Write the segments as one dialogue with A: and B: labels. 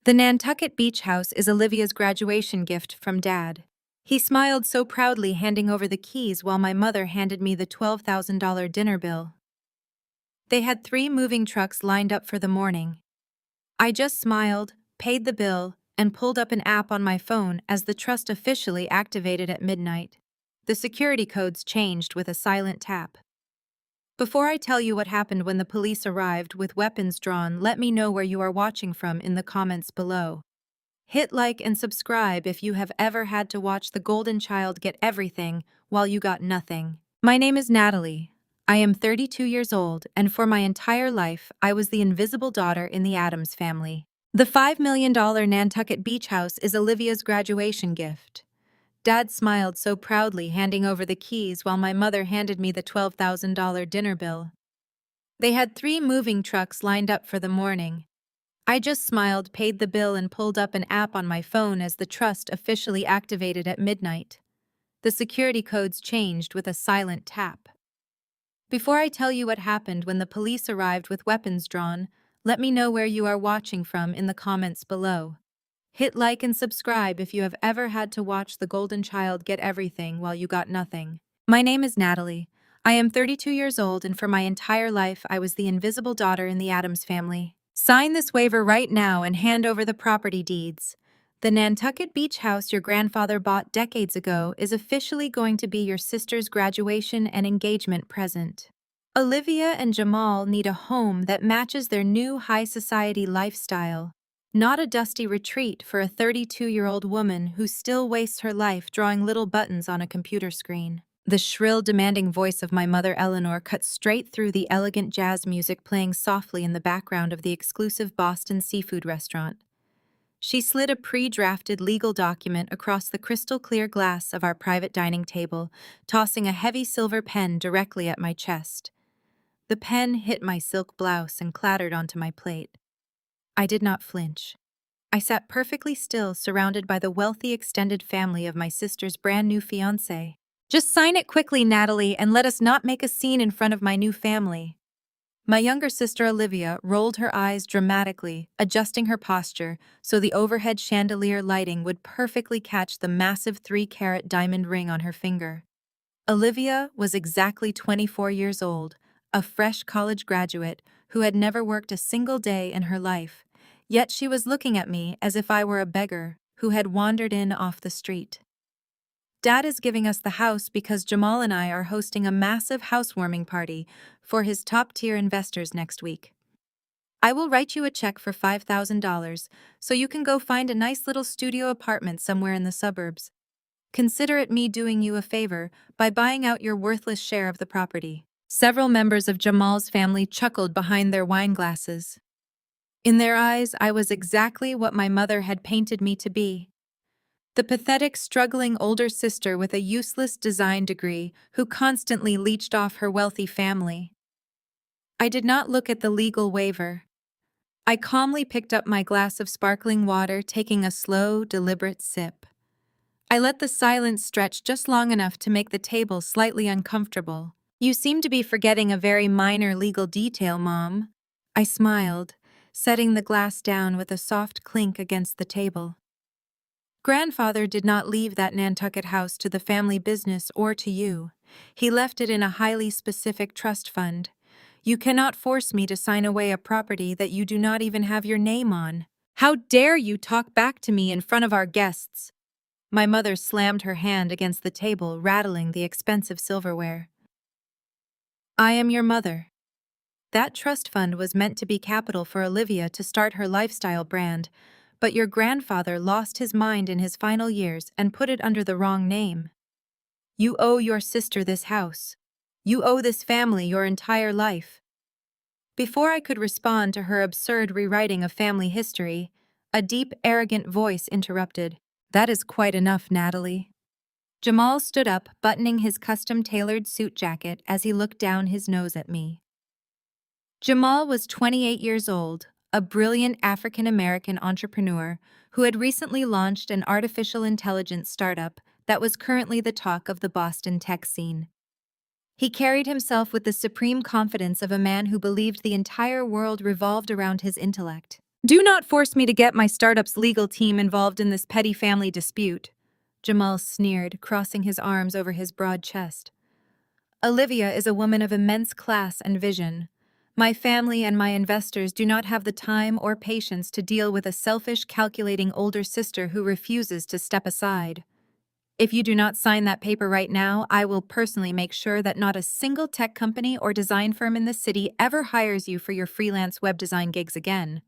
A: The Nantucket Beach House is Olivia's graduation gift from Dad. He smiled so proudly, handing over the keys while my mother handed me the $12,000 dinner bill. They had 3 moving trucks lined up for the morning. I just smiled, paid the bill, and pulled up an app on my phone as the trust officially activated at midnight. The security codes changed with a silent tap. Before I tell you what happened when the police arrived with weapons drawn, let me know where you are watching from in the comments below. Hit like and subscribe if you have ever had to watch the golden child get everything while you got nothing. My name is Natalie. I am 32 years old, and for my entire life, I was the invisible daughter in the Addams family. The $5 million Nantucket Beach House is Olivia's graduation gift. Dad smiled so proudly, handing over the keys while my mother handed me the $12,000 dinner bill. They had 3 moving trucks lined up for the morning. I just smiled, paid the bill, and pulled up an app on my phone as the trust officially activated at midnight. The security codes changed with a silent tap. Before I tell you what happened when the police arrived with weapons drawn, let me know where you are watching from in the comments below. Hit like and subscribe if you have ever had to watch the golden child get everything while you got nothing. My name is Natalie. I am 32 years old, and for my entire life I was the invisible daughter in the Addams family. Sign this waiver right now and hand over the property deeds. The Nantucket Beach House your grandfather bought decades ago is officially going to be your sister's graduation and engagement present. Olivia and Jamal need a home that matches their new high society lifestyle, not a dusty retreat for a 32-year-old woman who still wastes her life drawing little buttons on a computer screen. The shrill, demanding voice of my mother Eleanor cut straight through the elegant jazz music playing softly in the background of the exclusive Boston seafood restaurant. She slid a pre-drafted legal document across the crystal-clear glass of our private dining table, tossing a heavy silver pen directly at my chest. The pen hit my silk blouse and clattered onto my plate. I did not flinch. I sat perfectly still, surrounded by the wealthy extended family of my sister's brand-new fiancé. Just sign it quickly, Natalie, and let us not make a scene in front of my new family. My younger sister Olivia rolled her eyes dramatically, adjusting her posture so the overhead chandelier lighting would perfectly catch the massive 3-carat diamond ring on her finger. Olivia was exactly 24 years old, a fresh college graduate who had never worked a single day in her life, yet she was looking at me as if I were a beggar who had wandered in off the street. Dad is giving us the house because Jamal and I are hosting a massive housewarming party for his top-tier investors next week. I will write you a check for $5,000 so you can go find a nice little studio apartment somewhere in the suburbs. Consider it me doing you a favor by buying out your worthless share of the property. Several members of Jamal's family chuckled behind their wine glasses. In their eyes, I was exactly what my mother had painted me to be. The pathetic, struggling older sister with a useless design degree who constantly leached off her wealthy family. I did not look at the legal waiver. I calmly picked up my glass of sparkling water, taking a slow, deliberate sip. I let the silence stretch just long enough to make the table slightly uncomfortable. You seem to be forgetting a very minor legal detail, Mom. I smiled, setting the glass down with a soft clink against the table. Grandfather did not leave that Nantucket house to the family business or to you. He left it in a highly specific trust fund. You cannot force me to sign away a property that you do not even have your name on. How dare you talk back to me in front of our guests? My mother slammed her hand against the table, rattling the expensive silverware. I am your mother. That trust fund was meant to be capital for Olivia to start her lifestyle brand, but your grandfather lost his mind in his final years and put it under the wrong name. You owe your sister this house. You owe this family your entire life. Before I could respond to her absurd rewriting of family history, a deep, arrogant voice interrupted. That is quite enough, Natalie. Jamal stood up, buttoning his custom-tailored suit jacket as he looked down his nose at me. Jamal was 28 years old, a brilliant African-American entrepreneur who had recently launched an artificial intelligence startup that was currently the talk of the Boston tech scene. He carried himself with the supreme confidence of a man who believed the entire world revolved around his intellect. Do not force me to get my startup's legal team involved in this petty family dispute, Jamal sneered, crossing his arms over his broad chest. Olivia is a woman of immense class and vision. My family and my investors do not have the time or patience to deal with a selfish, calculating older sister who refuses to step aside. If you do not sign that paper right now, I will personally make sure that not a single tech company or design firm in the city ever hires you for your freelance web design gigs again.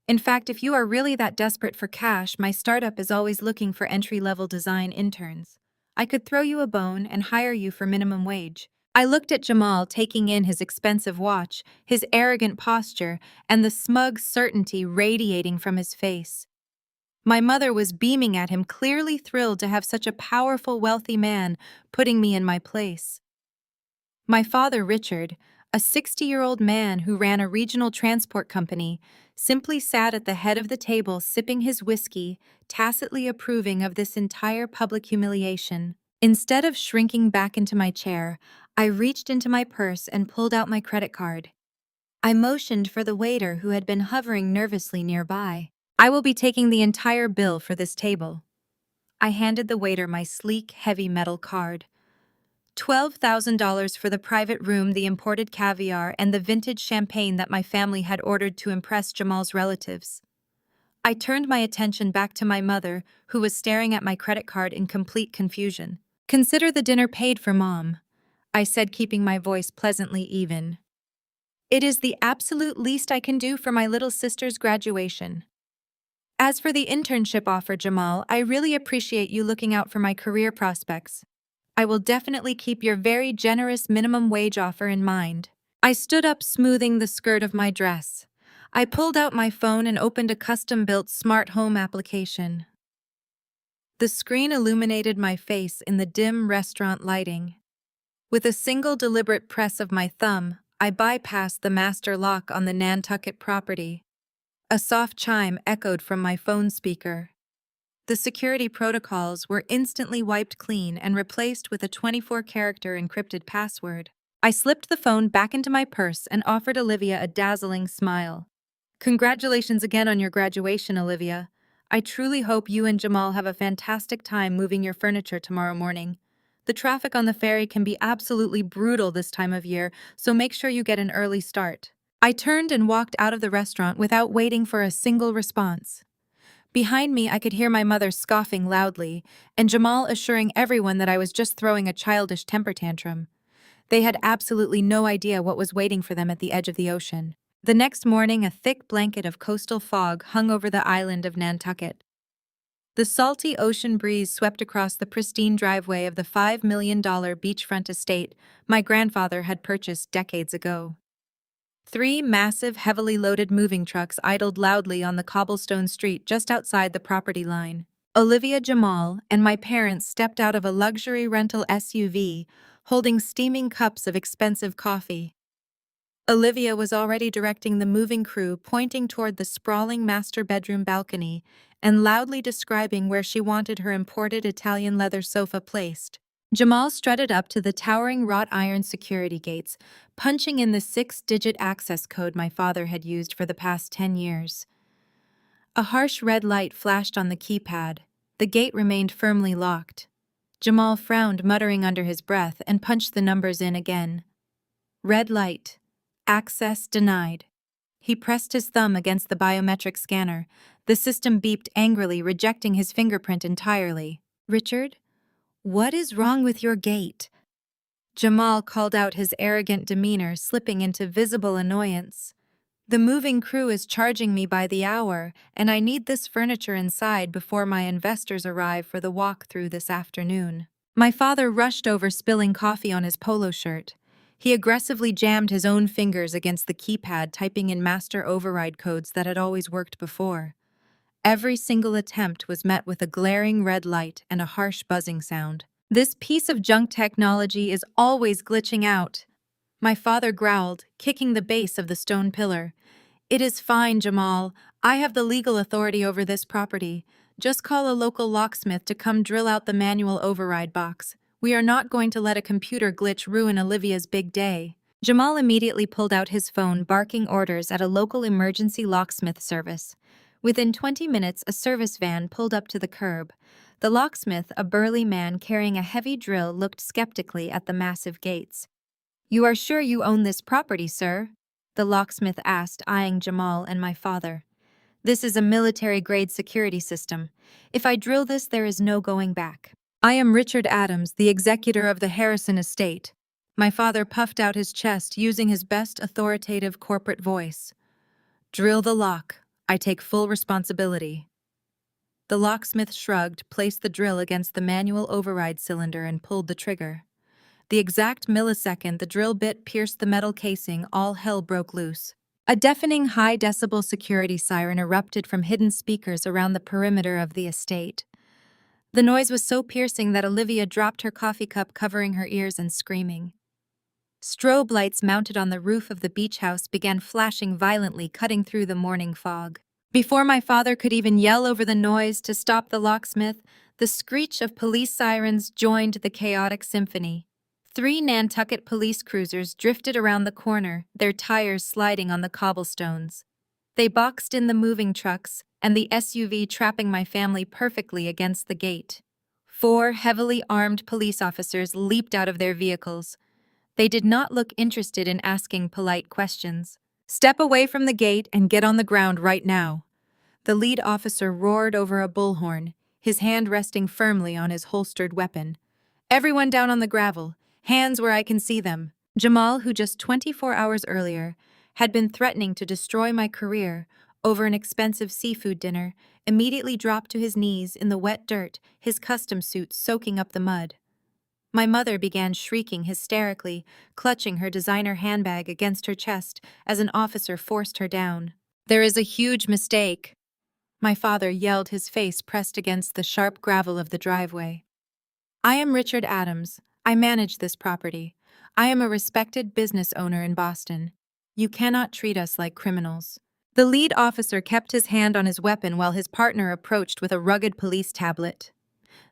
A: In fact, if you are really that desperate for cash, my startup is always looking for entry-level design interns. I could throw you a bone and hire you for minimum wage. I looked at Jamal, taking in his expensive watch, his arrogant posture, and the smug certainty radiating from his face. My mother was beaming at him, clearly thrilled to have such a powerful, wealthy man putting me in my place. My father, Richard, a 60-year-old man who ran a regional transport company, simply sat at the head of the table sipping his whiskey, tacitly approving of this entire public humiliation. Instead of shrinking back into my chair, I reached into my purse and pulled out my credit card. I motioned for the waiter who had been hovering nervously nearby. I will be taking the entire bill for this table. I handed the waiter my sleek, heavy metal card. $12,000 for the private room, the imported caviar, and the vintage champagne that my family had ordered to impress Jamal's relatives. I turned my attention back to my mother, who was staring at my credit card in complete confusion. "Consider the dinner paid for, Mom," I said, keeping my voice pleasantly even. "It is the absolute least I can do for my little sister's graduation. As for the internship offer, Jamal, I really appreciate you looking out for my career prospects. I will definitely keep your very generous minimum wage offer in mind." I stood up, smoothing the skirt of my dress. I pulled out my phone and opened a custom-built smart home application. The screen illuminated my face in the dim restaurant lighting. With a single deliberate press of my thumb, I bypassed the master lock on the Nantucket property. A soft chime echoed from my phone speaker. The security protocols were instantly wiped clean and replaced with a 24-character encrypted password. I slipped the phone back into my purse and offered Olivia a dazzling smile. "Congratulations again on your graduation, Olivia. I truly hope you and Jamal have a fantastic time moving your furniture tomorrow morning. The traffic on the ferry can be absolutely brutal this time of year, so make sure you get an early start." I turned and walked out of the restaurant without waiting for a single response. Behind me, I could hear my mother scoffing loudly, and Jamal assuring everyone that I was just throwing a childish temper tantrum. They had absolutely no idea what was waiting for them at the edge of the ocean. The next morning, a thick blanket of coastal fog hung over the island of Nantucket. The salty ocean breeze swept across the pristine driveway of the $5 million beachfront estate my grandfather had purchased decades ago. 3 massive, heavily loaded moving trucks idled loudly on the cobblestone street just outside the property line. Olivia, Jamal, and my parents stepped out of a luxury rental SUV, holding steaming cups of expensive coffee. Olivia was already directing the moving crew, pointing toward the sprawling master bedroom balcony and loudly describing where she wanted her imported Italian leather sofa placed. Jamal strutted up to the towering wrought iron security gates, punching in the 6-digit access code my father had used for the past 10 years. A harsh red light flashed on the keypad. The gate remained firmly locked. Jamal frowned, muttering under his breath, and punched the numbers in again. Red light. Access denied. He pressed his thumb against the biometric scanner. The system beeped angrily, rejecting his fingerprint entirely. "Richard? What is wrong with your gate?" Jamal called out, his arrogant demeanor slipping into visible annoyance. "The moving crew is charging me by the hour, and I need this furniture inside before my investors arrive for the walkthrough this afternoon." My father rushed over, spilling coffee on his polo shirt. He aggressively jammed his own fingers against the keypad, typing in master override codes that had always worked before. Every single attempt was met with a glaring red light and a harsh buzzing sound. "This piece of junk technology is always glitching out," my father growled, kicking the base of the stone pillar. "It is fine, Jamal. I have the legal authority over this property. Just call a local locksmith to come drill out the manual override box. We are not going to let a computer glitch ruin Olivia's big day." Jamal immediately pulled out his phone, barking orders at a local emergency locksmith service. Within 20 minutes, a service van pulled up to the curb. The locksmith, a burly man carrying a heavy drill, looked skeptically at the massive gates. "You are sure you own this property, sir?" the locksmith asked, eyeing Jamal and my father. "This is a military-grade security system. If I drill this, there is no going back. I am Richard Adams, the executor of the Harrison estate." My father puffed out his chest, using his best authoritative corporate voice. "Drill the lock. I take full responsibility." The locksmith shrugged, placed the drill against the manual override cylinder, and pulled the trigger. The exact millisecond the drill bit pierced the metal casing, all hell broke loose. A deafening high-decibel security siren erupted from hidden speakers around the perimeter of the estate. The noise was so piercing that Olivia dropped her coffee cup, covering her ears and screaming. Strobe lights mounted on the roof of the beach house began flashing violently, cutting through the morning fog. Before my father could even yell over the noise to stop the locksmith, the screech of police sirens joined the chaotic symphony. 3 Nantucket police cruisers drifted around the corner, their tires sliding on the cobblestones. They boxed in the moving trucks, and the SUV trapping my family perfectly against the gate. 4 heavily armed police officers leaped out of their vehicles. They did not look interested in asking polite questions. "Step away from the gate and get on the ground right now," the lead officer roared over a bullhorn, his hand resting firmly on his holstered weapon. "Everyone down on the gravel. Hands where I can see them." Jamal, who just 24 hours earlier had been threatening to destroy my career over an expensive seafood dinner, immediately dropped to his knees in the wet dirt, his custom suit soaking up the mud. My mother began shrieking hysterically, clutching her designer handbag against her chest as an officer forced her down. "There is a huge mistake," my father yelled, his face pressed against the sharp gravel of the driveway. "I am Richard Adams. I manage this property. I am a respected business owner in Boston. You cannot treat us like criminals." The lead officer kept his hand on his weapon while his partner approached with a rugged police tablet.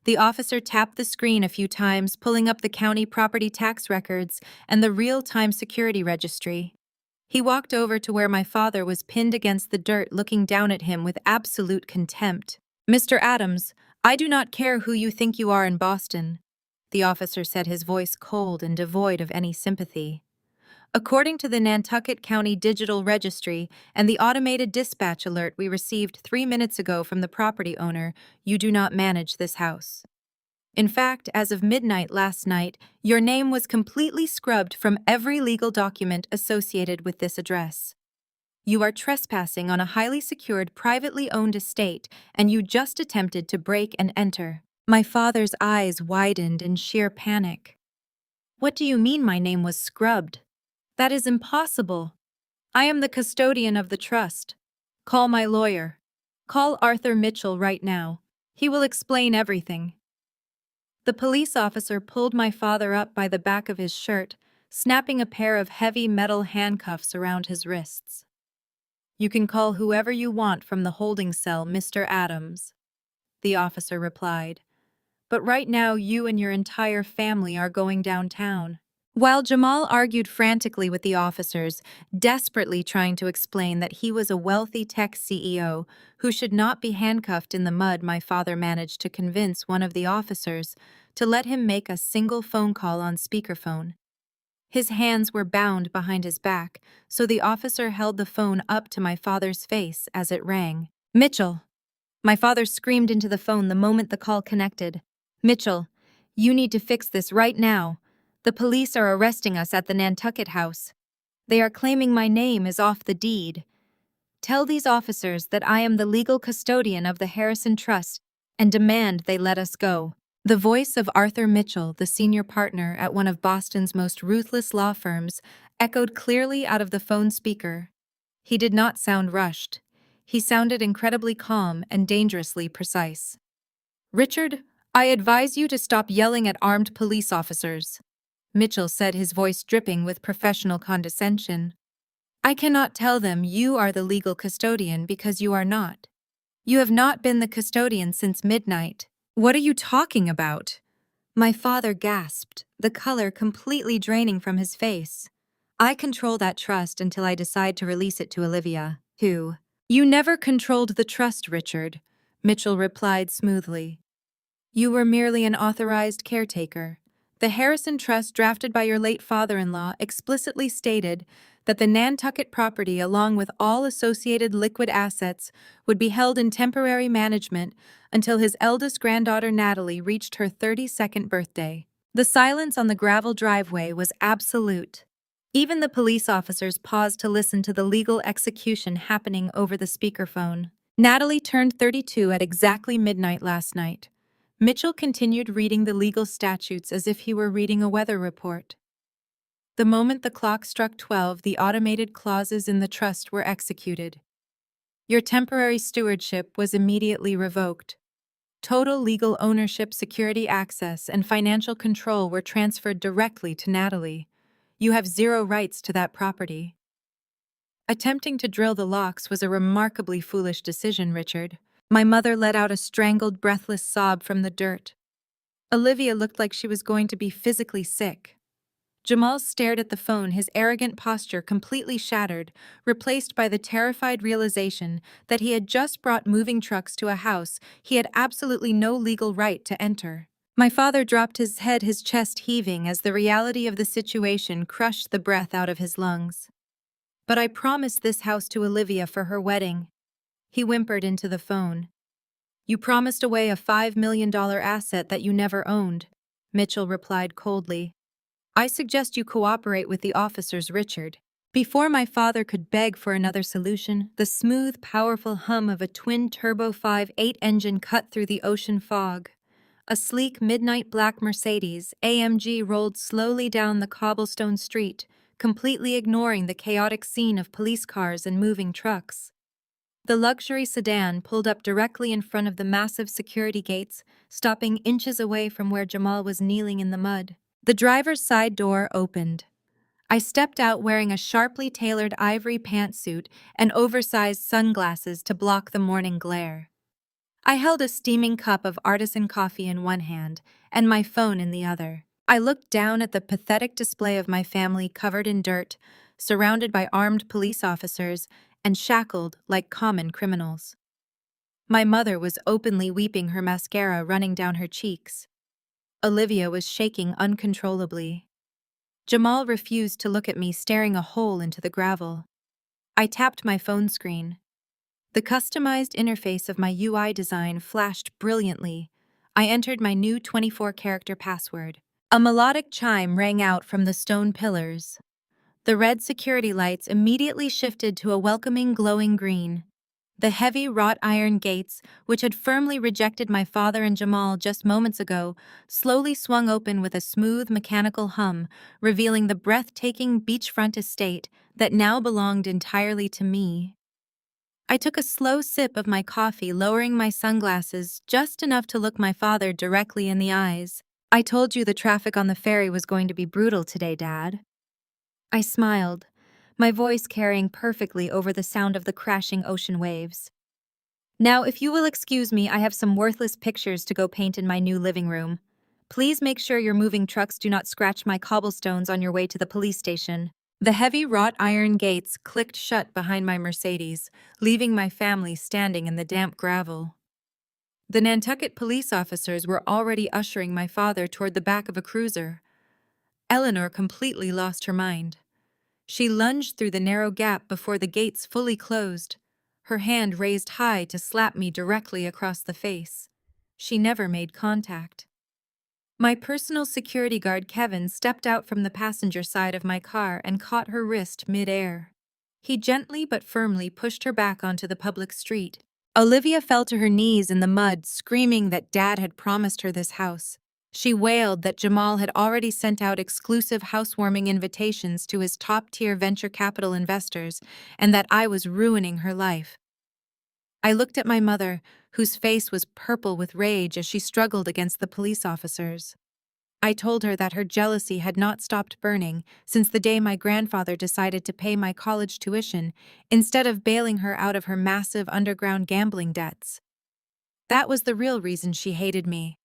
A: The officer tapped the screen a few times, pulling up the county property tax records and the real-time security registry. He walked over to where my father was pinned against the dirt, looking down at him with absolute contempt. "Mr. Adams, I do not care who you think you are in Boston," the officer said, his voice cold and devoid of any sympathy. "According to the Nantucket County Digital Registry and the automated dispatch alert we received 3 minutes ago from the property owner, you do not manage this house. In fact, as of midnight last night, your name was completely scrubbed from every legal document associated with this address. You are trespassing on a highly secured, privately owned estate, and you just attempted to break and enter." My father's eyes widened in sheer panic. "What do you mean my name was scrubbed? That is impossible. I am the custodian of the trust. Call my lawyer. Call Arthur Mitchell right now. He will explain everything." The police officer pulled my father up by the back of his shirt, snapping a pair of heavy metal handcuffs around his wrists. "You can call whoever you want from the holding cell, Mr. Adams," the officer replied. "But right now you and your entire family are going downtown." While Jamal argued frantically with the officers, desperately trying to explain that he was a wealthy tech CEO who should not be handcuffed in the mud, my father managed to convince one of the officers to let him make a single phone call on speakerphone. His hands were bound behind his back, so the officer held the phone up to my father's face as it rang. "Mitchell!" My father screamed into the phone the moment the call connected. "Mitchell, you need to fix this right now. The police are arresting us at the Nantucket house. They are claiming my name is off the deed. Tell these officers that I am the legal custodian of the Harrison Trust and demand they let us go." The voice of Arthur Mitchell, the senior partner at one of Boston's most ruthless law firms, echoed clearly out of the phone speaker. He did not sound rushed. He sounded incredibly calm and dangerously precise. "Richard, I advise you to stop yelling at armed police officers," Mitchell said, his voice dripping with professional condescension. "I cannot tell them you are the legal custodian because you are not. You have not been the custodian since midnight." "What are you talking about?" My father gasped, the color completely draining from his face. I control that trust until I decide to release it to Olivia, who— You never controlled the trust, Richard, Mitchell replied smoothly. You were merely an authorized caretaker. The Harrison Trust drafted by your late father-in-law explicitly stated that the Nantucket property, along with all associated liquid assets, would be held in temporary management until his eldest granddaughter Natalie reached her 32nd birthday. The silence on the gravel driveway was absolute. Even the police officers paused to listen to the legal execution happening over the speakerphone. Natalie turned 32 at exactly midnight last night. Mitchell continued reading the legal statutes as if he were reading a weather report. The moment the clock struck 12, the automated clauses in the trust were executed. Your temporary stewardship was immediately revoked. Total legal ownership, security access, and financial control were transferred directly to Natalie. You have zero rights to that property. Attempting to drill the locks was a remarkably foolish decision, Richard. My mother let out a strangled, breathless sob from the dirt. Olivia looked like she was going to be physically sick. Jamal stared at the phone, his arrogant posture completely shattered, replaced by the terrified realization that he had just brought moving trucks to a house he had absolutely no legal right to enter. My father dropped his head, his chest heaving as the reality of the situation crushed the breath out of his lungs. But I promised this house to Olivia for her wedding. He whimpered into the phone. You promised away a $5 million asset that you never owned, Mitchell replied coldly. I suggest you cooperate with the officers, Richard. Before my father could beg for another solution, the smooth, powerful hum of a twin-turbo 5.8 engine cut through the ocean fog. A sleek midnight black Mercedes AMG rolled slowly down the cobblestone street, completely ignoring the chaotic scene of police cars and moving trucks. The luxury sedan pulled up directly in front of the massive security gates, stopping inches away from where Jamal was kneeling in the mud. The driver's side door opened. I stepped out wearing a sharply tailored ivory pantsuit and oversized sunglasses to block the morning glare. I held a steaming cup of artisan coffee in one hand and my phone in the other. I looked down at the pathetic display of my family covered in dirt, surrounded by armed police officers, and shackled like common criminals. My mother was openly weeping, her mascara running down her cheeks. Olivia was shaking uncontrollably. Jamal refused to look at me, staring a hole into the gravel. I tapped my phone screen. The customized interface of my UI design flashed brilliantly. I entered my new 24-character password. A melodic chime rang out from the stone pillars. The red security lights immediately shifted to a welcoming, glowing green. The heavy wrought iron gates, which had firmly rejected my father and Jamal just moments ago, slowly swung open with a smooth mechanical hum, revealing the breathtaking beachfront estate that now belonged entirely to me. I took a slow sip of my coffee, lowering my sunglasses just enough to look my father directly in the eyes. I told you the traffic on the ferry was going to be brutal today, Dad. I smiled, my voice carrying perfectly over the sound of the crashing ocean waves. Now, if you will excuse me, I have some worthless pictures to go paint in my new living room. Please make sure your moving trucks do not scratch my cobblestones on your way to the police station. The heavy wrought iron gates clicked shut behind my Mercedes, leaving my family standing in the damp gravel. The Nantucket police officers were already ushering my father toward the back of a cruiser. Eleanor completely lost her mind. She lunged through the narrow gap before the gates fully closed, her hand raised high to slap me directly across the face. She never made contact. My personal security guard, Kevin, stepped out from the passenger side of my car and caught her wrist mid-air. He gently but firmly pushed her back onto the public street. Olivia fell to her knees in the mud, screaming that Dad had promised her this house. She wailed that Jamal had already sent out exclusive housewarming invitations to his top-tier venture capital investors and that I was ruining her life. I looked at my mother, whose face was purple with rage as she struggled against the police officers. I told her that her jealousy had not stopped burning since the day my grandfather decided to pay my college tuition instead of bailing her out of her massive underground gambling debts. That was the real reason she hated me.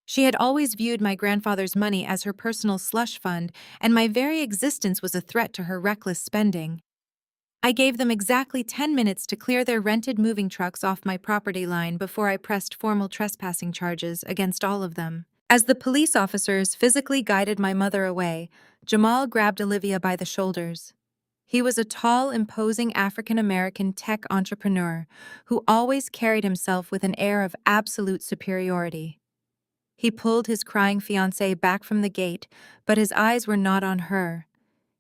A: She had always viewed my grandfather's money as her personal slush fund, and my very existence was a threat to her reckless spending. I gave them exactly 10 minutes to clear their rented moving trucks off my property line before I pressed formal trespassing charges against all of them. As the police officers physically guided my mother away, Jamal grabbed Olivia by the shoulders. He was a tall, imposing African-American tech entrepreneur who always carried himself with an air of absolute superiority. He pulled his crying fiancée back from the gate, but his eyes were not on her.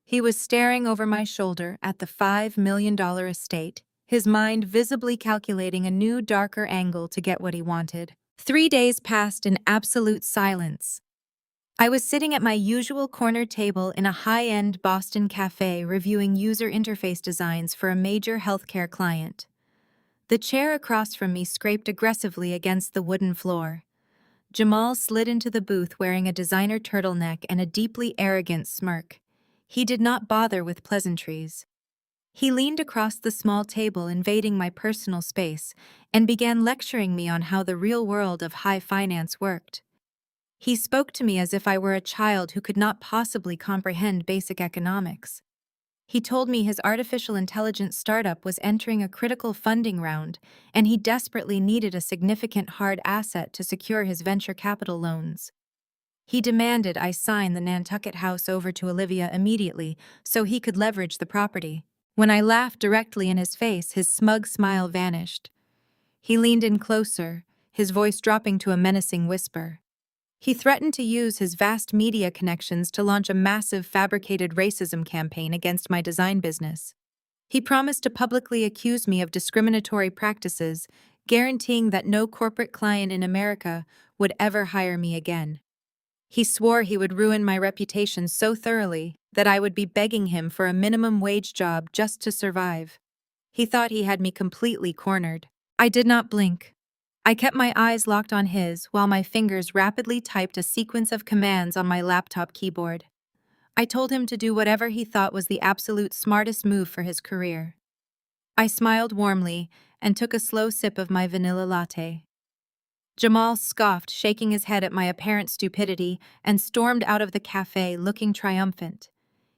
A: He was staring over my shoulder at the $5 million estate, his mind visibly calculating a new, darker angle to get what he wanted. 3 days passed in absolute silence. I was sitting at my usual corner table in a high-end Boston cafe reviewing user interface designs for a major healthcare client. The chair across from me scraped aggressively against the wooden floor. Jamal slid into the booth wearing a designer turtleneck and a deeply arrogant smirk. He did not bother with pleasantries. He leaned across the small table, invading my personal space, and began lecturing me on how the real world of high finance worked. He spoke to me as if I were a child who could not possibly comprehend basic economics. He told me his artificial intelligence startup was entering a critical funding round, and he desperately needed a significant hard asset to secure his venture capital loans. He demanded I sign the Nantucket house over to Olivia immediately so he could leverage the property. When I laughed directly in his face, his smug smile vanished. He leaned in closer, his voice dropping to a menacing whisper. He threatened to use his vast media connections to launch a massive fabricated racism campaign against my design business. He promised to publicly accuse me of discriminatory practices, guaranteeing that no corporate client in America would ever hire me again. He swore he would ruin my reputation so thoroughly that I would be begging him for a minimum wage job just to survive. He thought he had me completely cornered. I did not blink. I kept my eyes locked on his while my fingers rapidly typed a sequence of commands on my laptop keyboard. I told him to do whatever he thought was the absolute smartest move for his career. I smiled warmly and took a slow sip of my vanilla latte. Jamal scoffed, shaking his head at my apparent stupidity, and stormed out of the cafe looking triumphant.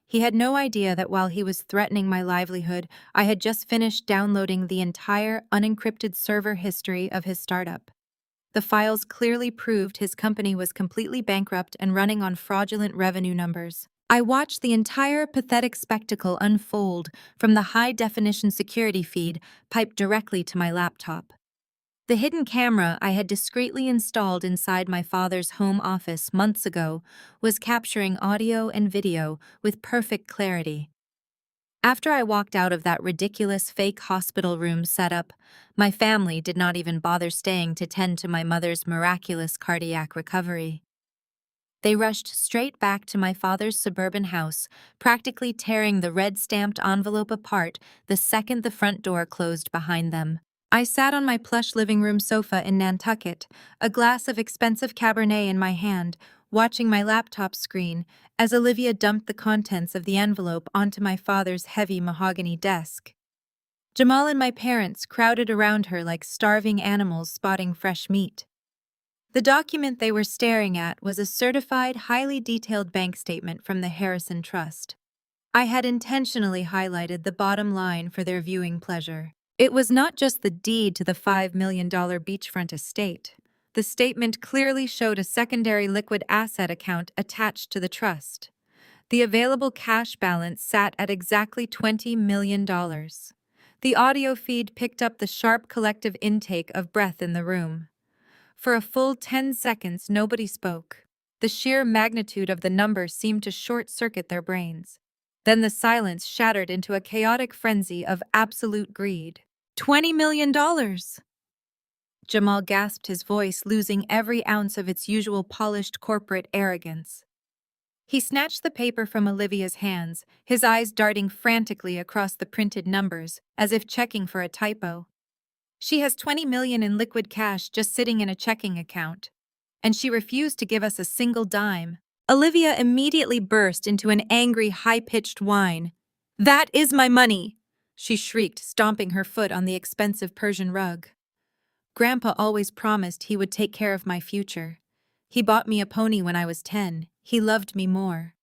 A: He had no idea that while he was threatening my livelihood, I had just finished downloading the entire unencrypted server history of his startup. The files clearly proved his company was completely bankrupt and running on fraudulent revenue numbers. I watched the entire pathetic spectacle unfold from the high-definition security feed piped directly to my laptop. The hidden camera I had discreetly installed inside my father's home office months ago was capturing audio and video with perfect clarity. After I walked out of that ridiculous fake hospital room setup, my family did not even bother staying to tend to my mother's miraculous cardiac recovery. They rushed straight back to my father's suburban house, practically tearing the red-stamped envelope apart the second the front door closed behind them. I sat on my plush living room sofa in Nantucket, a glass of expensive Cabernet in my hand, watching my laptop screen as Olivia dumped the contents of the envelope onto my father's heavy mahogany desk. Jamal and my parents crowded around her like starving animals spotting fresh meat. The document they were staring at was a certified, highly detailed bank statement from the Harrison Trust. I had intentionally highlighted the bottom line for their viewing pleasure. It was not just the deed to the $5 million beachfront estate. The statement clearly showed a secondary liquid asset account attached to the trust. The available cash balance sat at exactly $20 million. The audio feed picked up the sharp collective intake of breath in the room. For a full 10 seconds, nobody spoke. The sheer magnitude of the number seemed to short-circuit their brains. Then the silence shattered into a chaotic frenzy of absolute greed. $20 million! Jamal gasped, his voice losing every ounce of its usual polished corporate arrogance. He snatched the paper from Olivia's hands, his eyes darting frantically across the printed numbers, as if checking for a typo. She has $20 million in liquid cash just sitting in a checking account. And she refused to give us a single dime. Olivia immediately burst into an angry, high-pitched whine. "That is my money!" she shrieked, stomping her foot on the expensive Persian rug. Grandpa always promised he would take care of my future. He bought me a pony when I was 10. He loved me more.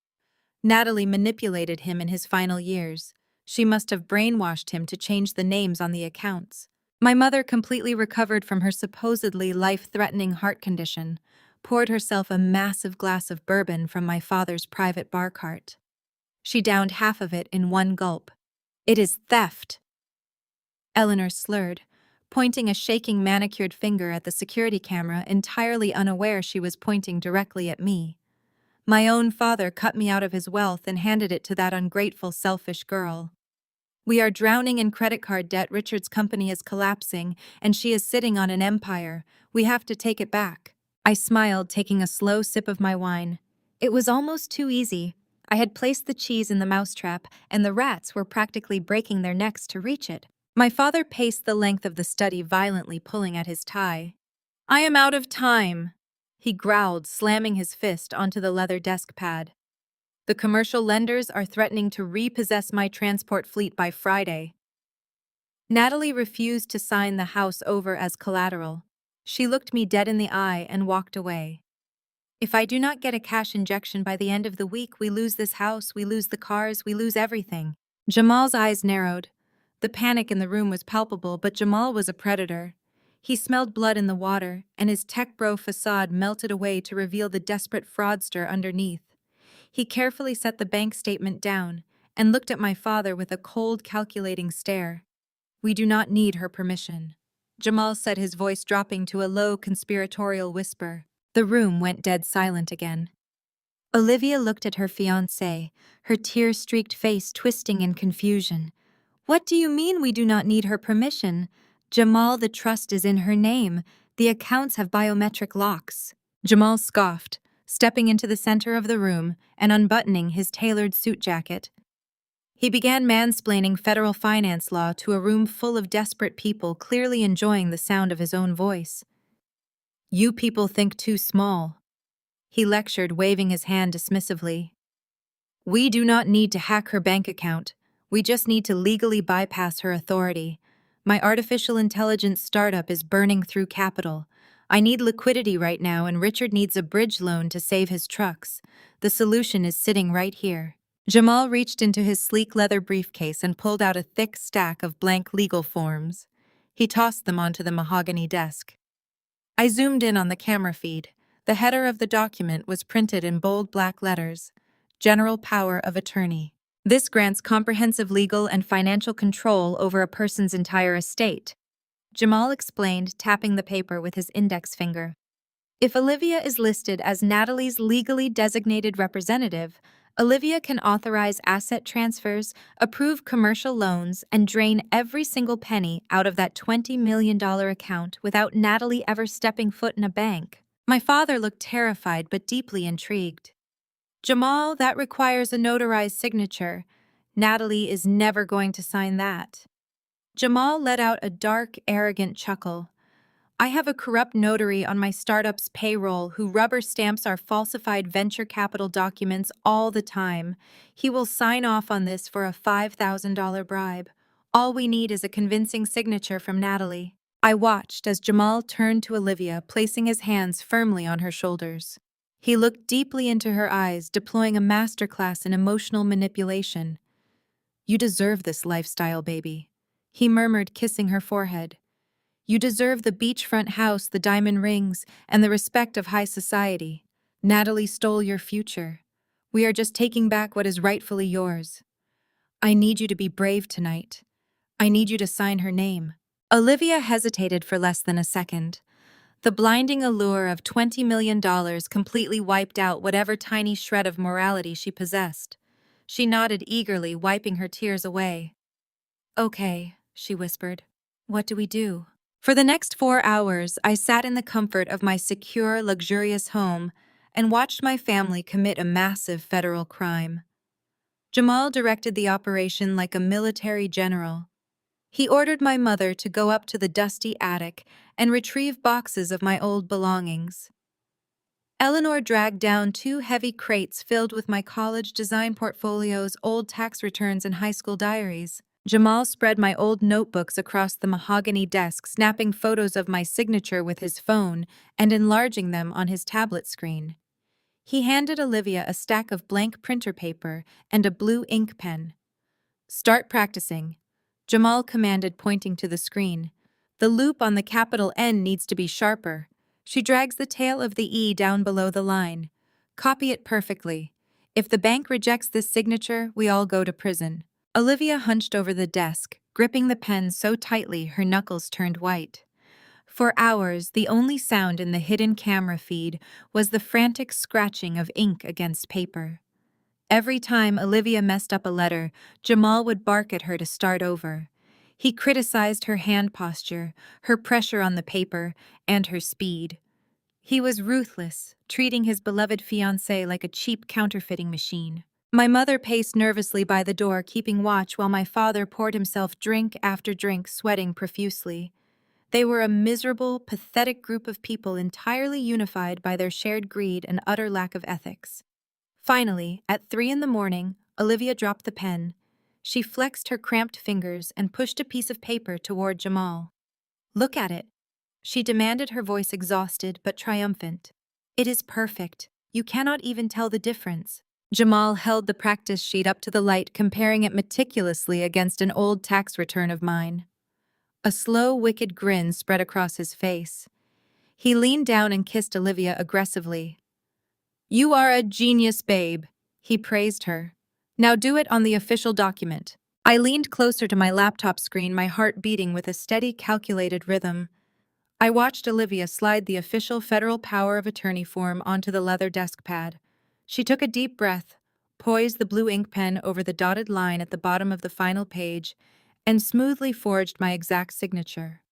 A: Natalie manipulated him in his final years. She must have brainwashed him to change the names on the accounts. My mother completely recovered from her supposedly life-threatening heart condition, poured herself a massive glass of bourbon from my father's private bar cart. She downed half of it in one gulp. "It is theft," Eleanor slurred, pointing a shaking manicured finger at the security camera, entirely unaware she was pointing directly at me. My own father cut me out of his wealth and handed it to that ungrateful, selfish girl. "We are drowning in credit card debt. Richard's company is collapsing, and she is sitting on an empire. We have to take it back." I smiled, taking a slow sip of my wine. It was almost too easy. I had placed the cheese in the mousetrap, and the rats were practically breaking their necks to reach it. My father paced the length of the study, violently pulling at his tie. "I am out of time," he growled, slamming his fist onto the leather desk pad. "The commercial lenders are threatening to repossess my transport fleet by Friday." Natalie refused to sign the house over as collateral. She looked me dead in the eye and walked away. "If I do not get a cash injection by the end of the week, we lose this house, we lose the cars, we lose everything." Jamal's eyes narrowed. The panic in the room was palpable, but Jamal was a predator. He smelled blood in the water, and his tech bro facade melted away to reveal the desperate fraudster underneath. He carefully set the bank statement down and looked at my father with a cold, calculating stare. "We do not need her permission," Jamal said, his voice dropping to a low, conspiratorial whisper. The room went dead silent again. Olivia looked at her fiancé, her tear-streaked face twisting in confusion. "What do you mean we do not need her permission? Jamal, the trust is in her name. The accounts have biometric locks." Jamal scoffed, stepping into the center of the room and unbuttoning his tailored suit jacket. He began mansplaining federal finance law to a room full of desperate people, clearly enjoying the sound of his own voice. "You people think too small," he lectured, waving his hand dismissively. "We do not need to hack her bank account. We just need to legally bypass her authority. My artificial intelligence startup is burning through capital. I need liquidity right now, and Richard needs a bridge loan to save his trucks. The solution is sitting right here." Jamal reached into his sleek leather briefcase and pulled out a thick stack of blank legal forms. He tossed them onto the mahogany desk. I zoomed in on the camera feed. The header of the document was printed in bold black letters: General Power of Attorney. This grants comprehensive legal and financial control over a person's entire estate, Jamal explained, tapping the paper with his index finger. If Olivia is listed as Natalie's legally designated representative, Olivia can authorize asset transfers, approve commercial loans, and drain every single penny out of that $20 million account without Natalie ever stepping foot in a bank. My father looked terrified but deeply intrigued. "Jamal, that requires a notarized signature. Natalie is never going to sign that." Jamal let out a dark, arrogant chuckle. "I have a corrupt notary on my startup's payroll who rubber stamps our falsified venture capital documents all the time. He will sign off on this for a $5,000 bribe. All we need is a convincing signature from Natalie." I watched as Jamal turned to Olivia, placing his hands firmly on her shoulders. He looked deeply into her eyes, deploying a masterclass in emotional manipulation. "You deserve this lifestyle, baby," he murmured, kissing her forehead. "You deserve the beachfront house, the diamond rings, and the respect of high society. Natalie stole your future. We are just taking back what is rightfully yours. I need you to be brave tonight. I need you to sign her name." Olivia hesitated for less than a second. The blinding allure of $20 million completely wiped out whatever tiny shred of morality she possessed. She nodded eagerly, wiping her tears away. "Okay," she whispered. "What do we do?" For the next 4 hours, I sat in the comfort of my secure, luxurious home and watched my family commit a massive federal crime. Jamal directed the operation like a military general. He ordered my mother to go up to the dusty attic and retrieve boxes of my old belongings. Eleanor dragged down 2 heavy crates filled with my college design portfolios, old tax returns, and high school diaries. Jamal spread my old notebooks across the mahogany desk, snapping photos of my signature with his phone and enlarging them on his tablet screen. He handed Olivia a stack of blank printer paper and a blue ink pen. "Start practicing," Jamal commanded, pointing to the screen. "The loop on the capital N needs to be sharper. She drags the tail of the E down below the line. Copy it perfectly. If the bank rejects this signature, we all go to prison." Olivia hunched over the desk, gripping the pen so tightly her knuckles turned white. For hours, the only sound in the hidden camera feed was the frantic scratching of ink against paper. Every time Olivia messed up a letter, Jamal would bark at her to start over. He criticized her hand posture, her pressure on the paper, and her speed. He was ruthless, treating his beloved fiancée like a cheap counterfeiting machine. My mother paced nervously by the door, keeping watch while my father poured himself drink after drink, sweating profusely. They were a miserable, pathetic group of people entirely unified by their shared greed and utter lack of ethics. Finally, at 3 in the morning, Olivia dropped the pen. She flexed her cramped fingers and pushed a piece of paper toward Jamal. "Look at it," she demanded, her voice exhausted but triumphant. "It is perfect. You cannot even tell the difference." Jamal held the practice sheet up to the light, comparing it meticulously against an old tax return of mine. A slow, wicked grin spread across his face. He leaned down and kissed Olivia aggressively. "You are a genius, babe," he praised her. "Now do it on the official document." I leaned closer to my laptop screen, my heart beating with a steady, calculated rhythm. I watched Olivia slide the official federal power of attorney form onto the leather desk pad. She took a deep breath, poised the blue ink pen over the dotted line at the bottom of the final page, and smoothly forged my exact signature.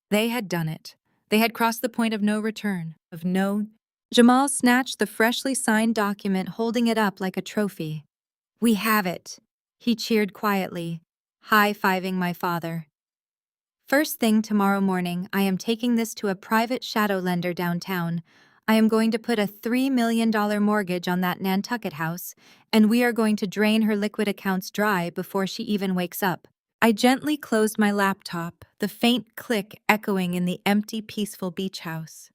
A: They had done it. They had crossed the point of no return, of no... Jamal snatched the freshly signed document, holding it up like a trophy. "We have it," he cheered quietly, high-fiving my father. "First thing tomorrow morning, I am taking this to a private shadow lender downtown. I am going to put a $3 million mortgage on that Nantucket house, and we are going to drain her liquid accounts dry before she even wakes up." I gently closed my laptop, the faint click echoing in the empty, peaceful beach house.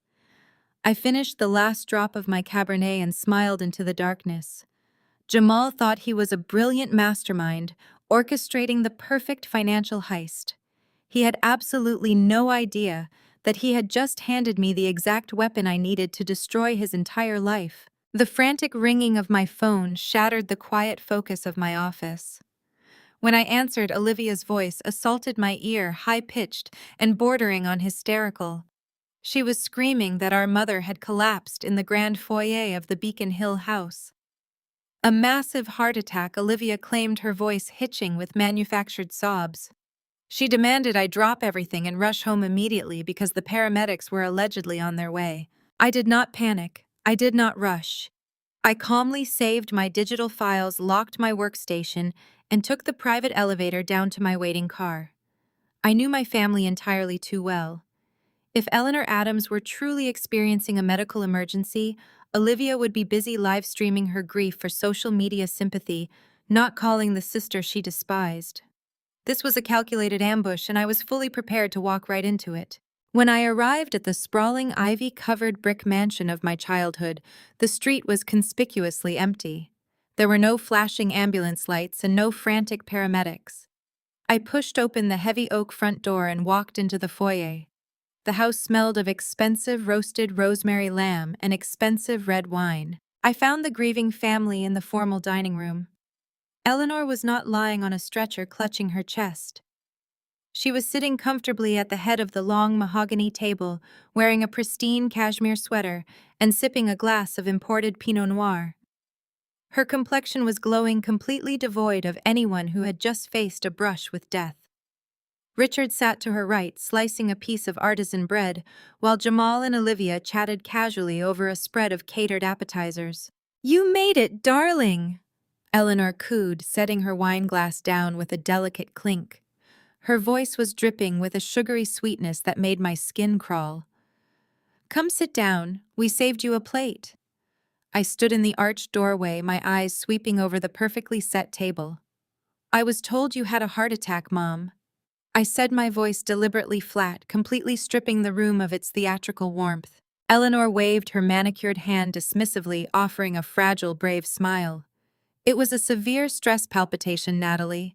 A: I finished the last drop of my Cabernet and smiled into the darkness. Jamal thought he was a brilliant mastermind, orchestrating the perfect financial heist. He had absolutely no idea that he had just handed me the exact weapon I needed to destroy his entire life. The frantic ringing of my phone shattered the quiet focus of my office. When I answered, Olivia's voice assaulted my ear, high-pitched and bordering on hysterical. She was screaming that our mother had collapsed in the grand foyer of the Beacon Hill house. A massive heart attack, Olivia claimed, her voice hitching with manufactured sobs. She demanded I drop everything and rush home immediately because the paramedics were allegedly on their way. I did not panic. I did not rush. I calmly saved my digital files, locked my workstation, and took the private elevator down to my waiting car. I knew my family entirely too well. If Eleanor Adams were truly experiencing a medical emergency, Olivia would be busy live streaming her grief for social media sympathy, not calling the sister she despised. This was a calculated ambush, and I was fully prepared to walk right into it. When I arrived at the sprawling, ivy-covered brick mansion of my childhood, the street was conspicuously empty. There were no flashing ambulance lights and no frantic paramedics. I pushed open the heavy oak front door and walked into the foyer. The house smelled of expensive roasted rosemary lamb and expensive red wine. I found the grieving family in the formal dining room. Eleanor was not lying on a stretcher clutching her chest. She was sitting comfortably at the head of the long mahogany table, wearing a pristine cashmere sweater and sipping a glass of imported Pinot Noir. Her complexion was glowing, completely devoid of anyone who had just faced a brush with death. Richard sat to her right, slicing a piece of artisan bread, while Jamal and Olivia chatted casually over a spread of catered appetizers. "You made it, darling!" Eleanor cooed, setting her wine glass down with a delicate clink. Her voice was dripping with a sugary sweetness that made my skin crawl. "Come sit down. We saved you a plate." I stood in the arched doorway, my eyes sweeping over the perfectly set table. I was told you had a heart attack, Mom. I said, my voice deliberately flat, completely stripping the room of its theatrical warmth. Eleanor waved her manicured hand dismissively, offering a fragile, brave smile. It was a severe stress palpitation, Natalie.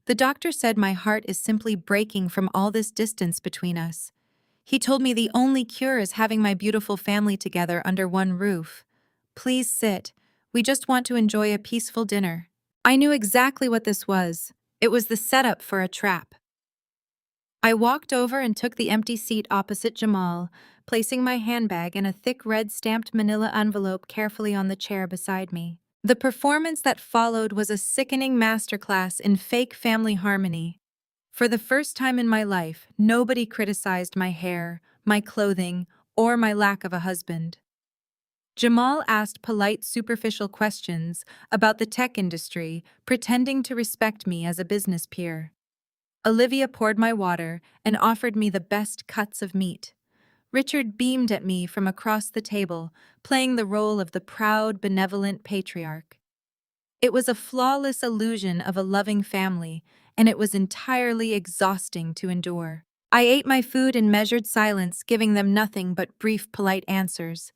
A: The doctor said my heart is simply breaking from all this distance between us. He told me the only cure is having my beautiful family together under one roof. Please sit. We just want to enjoy a peaceful dinner. I knew exactly what this was. It was the setup for a trap. I walked over and took the empty seat opposite Jamal, placing my handbag and a thick red stamped manila envelope carefully on the chair beside me. The performance that followed was a sickening masterclass in fake family harmony. For the first time in my life, nobody criticized my hair, my clothing, or my lack of a husband. Jamal asked polite, superficial questions about the tech industry, pretending to respect me as a business peer. Olivia poured my water and offered me the best cuts of meat. Richard beamed at me from across the table, playing the role of the proud, benevolent patriarch. It was a flawless illusion of a loving family, and it was entirely exhausting to endure. I ate my food in measured silence, giving them nothing but brief, polite answers.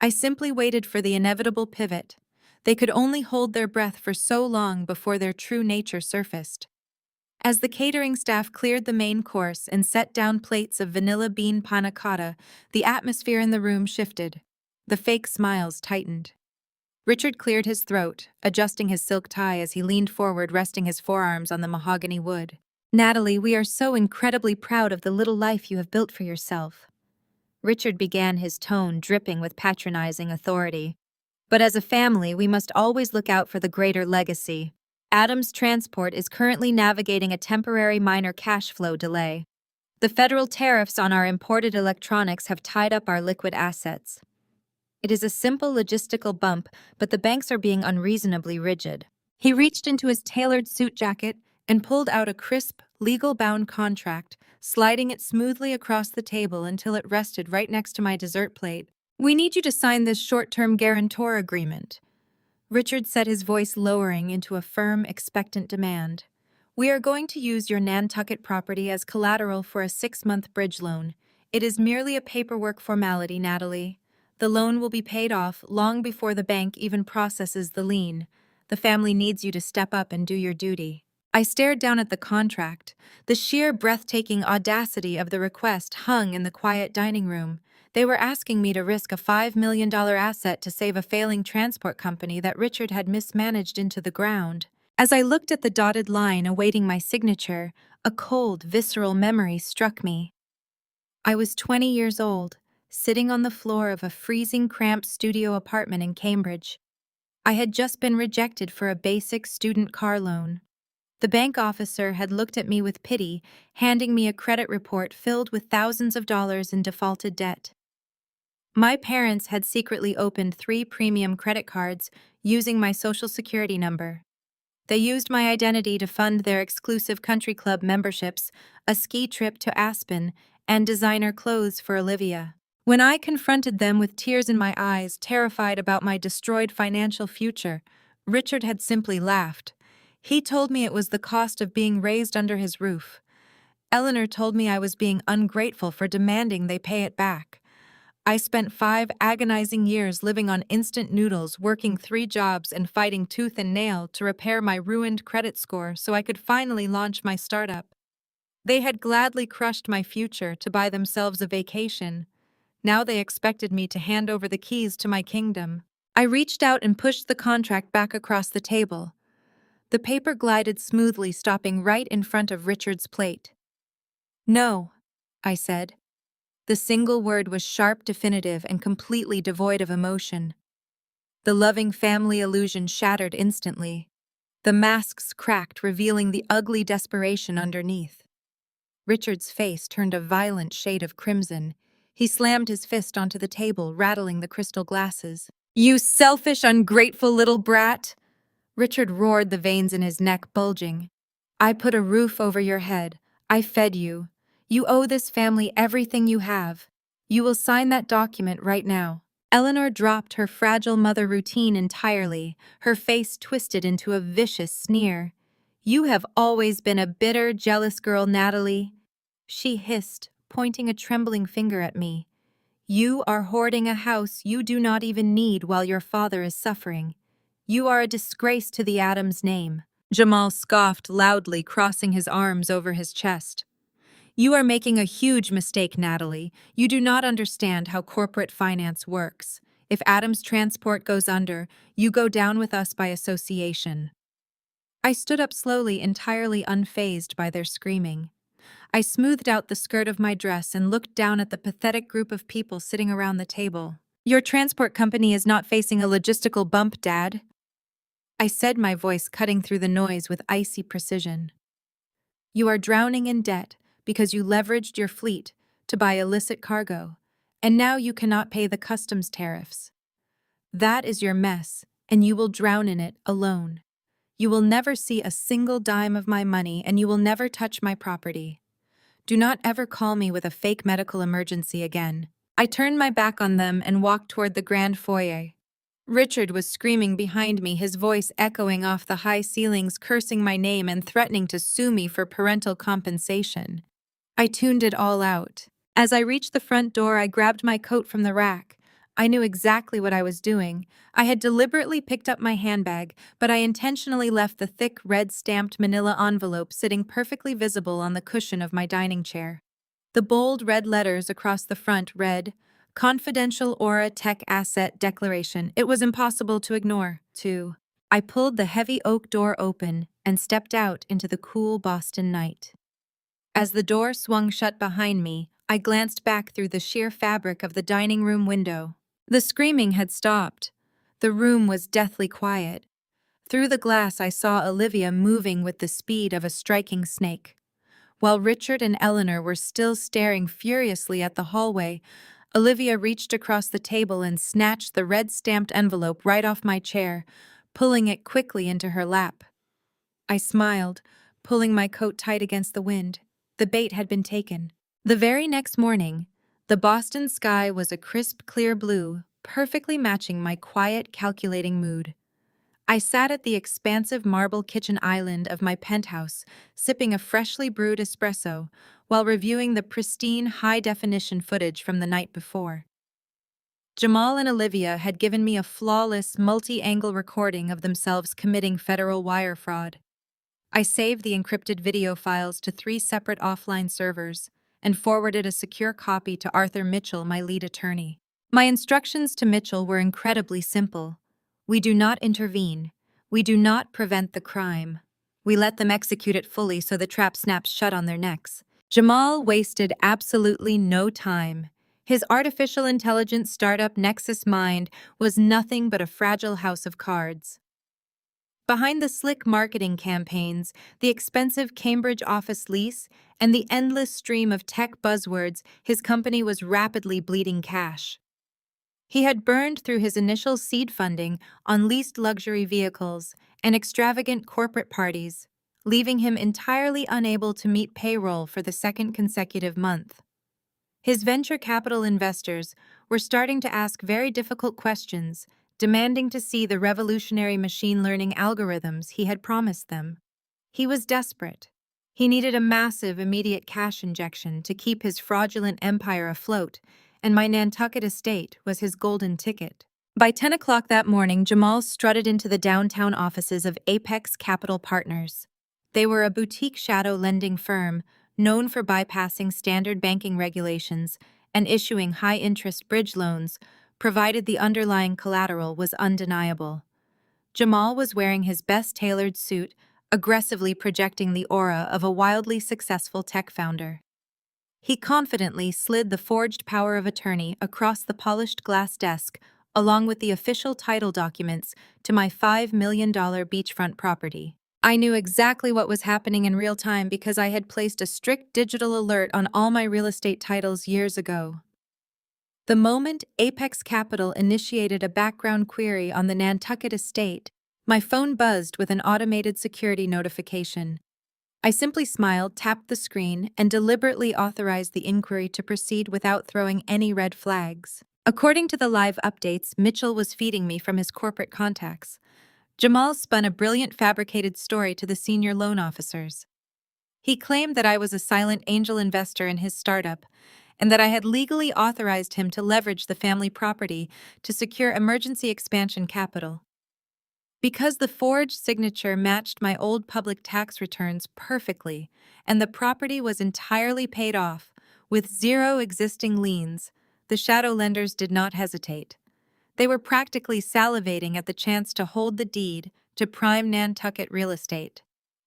A: I simply waited for the inevitable pivot. They could only hold their breath for so long before their true nature surfaced. As the catering staff cleared the main course and set down plates of vanilla bean panna cotta, the atmosphere in the room shifted. The fake smiles tightened. Richard cleared his throat, adjusting his silk tie as he leaned forward, resting his forearms on the mahogany wood. Natalie, we are so incredibly proud of the little life you have built for yourself. Richard began, his tone dripping with patronizing authority. But as a family, we must always look out for the greater legacy. Adams Transport is currently navigating a temporary minor cash flow delay. The federal tariffs on our imported electronics have tied up our liquid assets. It is a simple logistical bump, but the banks are being unreasonably rigid. He reached into his tailored suit jacket and pulled out a crisp, legal-bound contract, sliding it smoothly across the table until it rested right next to my dessert plate. We need you to sign this short-term guarantor agreement. Richard said, his voice lowering into a firm, expectant demand. We are going to use your Nantucket property as collateral for a 6-month bridge loan. It is merely a paperwork formality, Natalie. The loan will be paid off long before the bank even processes the lien. The family needs you to step up and do your duty. I stared down at the contract. The sheer breathtaking audacity of the request hung in the quiet dining room. They were asking me to risk a $5 million asset to save a failing transport company that Richard had mismanaged into the ground. As I looked at the dotted line awaiting my signature, a cold, visceral memory struck me. I was 20 years old, sitting on the floor of a freezing, cramped studio apartment in Cambridge. I had just been rejected for a basic student car loan. The bank officer had looked at me with pity, handing me a credit report filled with thousands of dollars in defaulted debt. My parents had secretly opened 3 premium credit cards using my social security number. They used my identity to fund their exclusive country club memberships, a ski trip to Aspen, and designer clothes for Olivia. When I confronted them with tears in my eyes, terrified about my destroyed financial future, Richard had simply laughed. He told me it was the cost of being raised under his roof. Eleanor told me I was being ungrateful for demanding they pay it back. I spent 5 agonizing years living on instant noodles, working 3 jobs, and fighting tooth and nail to repair my ruined credit score so I could finally launch my startup. They had gladly crushed my future to buy themselves a vacation. Now they expected me to hand over the keys to my kingdom. I reached out and pushed the contract back across the table. The paper glided smoothly, stopping right in front of Richard's plate. No, I said. The single word was sharp, definitive, and completely devoid of emotion. The loving family illusion shattered instantly. The masks cracked, revealing the ugly desperation underneath. Richard's face turned a violent shade of crimson. He slammed his fist onto the table, rattling the crystal glasses. "You selfish, ungrateful little brat!" Richard roared, the veins in his neck bulging. "I put a roof over your head. I fed you. You owe this family everything you have. You will sign that document right now." Eleanor dropped her fragile mother routine entirely, her face twisted into a vicious sneer. You have always been a bitter, jealous girl, Natalie, she hissed, pointing a trembling finger at me. You are hoarding a house you do not even need while your father is suffering. You are a disgrace to the Adams name. Jamal scoffed loudly, crossing his arms over his chest. You are making a huge mistake, Natalie. You do not understand how corporate finance works. If Adams Transport goes under, you go down with us by association. I stood up slowly, entirely unfazed by their screaming. I smoothed out the skirt of my dress and looked down at the pathetic group of people sitting around the table. Your transport company is not facing a logistical bump, Dad, I said, my voice cutting through the noise with icy precision. You are drowning in debt because you leveraged your fleet to buy illicit cargo, and now you cannot pay the customs tariffs. That is your mess, and you will drown in it alone. You will never see a single dime of my money, and you will never touch my property. Do not ever call me with a fake medical emergency again. I turned my back on them and walked toward the grand foyer. Richard was screaming behind me, his voice echoing off the high ceilings, cursing my name and threatening to sue me for parental compensation. I tuned it all out. As I reached the front door, I grabbed my coat from the rack. I knew exactly what I was doing. I had deliberately picked up my handbag, but I intentionally left the thick, red-stamped manila envelope sitting perfectly visible on the cushion of my dining chair. The bold red letters across the front read, Confidential Aura Tech Asset Declaration. It was impossible to ignore, too. I pulled the heavy oak door open and stepped out into the cool Boston night. As the door swung shut behind me, I glanced back through the sheer fabric of the dining room window. The screaming had stopped. The room was deathly quiet. Through the glass, I saw Olivia moving with the speed of a striking snake. While Richard and Eleanor were still staring furiously at the hallway, Olivia reached across the table and snatched the red-stamped envelope right off my chair, pulling it quickly into her lap. I smiled, pulling my coat tight against the wind. The bait had been taken. The very next morning, the Boston sky was a crisp, clear blue, perfectly matching my quiet, calculating mood. I sat at the expansive marble kitchen island of my penthouse, sipping a freshly brewed espresso, while reviewing the pristine, high-definition footage from the night before. Jamal and Olivia had given me a flawless, multi-angle recording of themselves committing federal wire fraud. I saved the encrypted video files to 3 separate offline servers and forwarded a secure copy to Arthur Mitchell, my lead attorney. My instructions to Mitchell were incredibly simple. We do not intervene. We do not prevent the crime. We let them execute it fully so the trap snaps shut on their necks. Jamal wasted absolutely no time. His artificial intelligence startup Nexus Mind was nothing but a fragile house of cards. Behind the slick marketing campaigns, the expensive Cambridge office lease, and the endless stream of tech buzzwords, his company was rapidly bleeding cash. He had burned through his initial seed funding on leased luxury vehicles and extravagant corporate parties, leaving him entirely unable to meet payroll for the second consecutive month. His venture capital investors were starting to ask very difficult questions, demanding to see the revolutionary machine learning algorithms he had promised them. He was desperate. He needed a massive, immediate cash injection to keep his fraudulent empire afloat, and my Nantucket estate was his golden ticket. By 10 o'clock that morning, Jamal strutted into the downtown offices of Apex Capital Partners. They were a boutique shadow lending firm known for bypassing standard banking regulations and issuing high-interest bridge loans, provided the underlying collateral was undeniable. Jamal was wearing his best-tailored suit, aggressively projecting the aura of a wildly successful tech founder. He confidently slid the forged power of attorney across the polished glass desk, along with the official title documents to my $5 million beachfront property. I knew exactly what was happening in real time because I had placed a strict digital alert on all my real estate titles years ago. The moment Apex Capital initiated a background query on the Nantucket estate, my phone buzzed with an automated security notification. I simply smiled, tapped the screen, and deliberately authorized the inquiry to proceed without throwing any red flags. According to the live updates Mitchell was feeding me from his corporate contacts, Jamal spun a brilliant fabricated story to the senior loan officers. He claimed that I was a silent angel investor in his startup and that I had legally authorized him to leverage the family property to secure emergency expansion capital. Because the forged signature matched my old public tax returns perfectly and the property was entirely paid off, with zero existing liens, the shadow lenders did not hesitate. They were practically salivating at the chance to hold the deed to prime Nantucket real estate.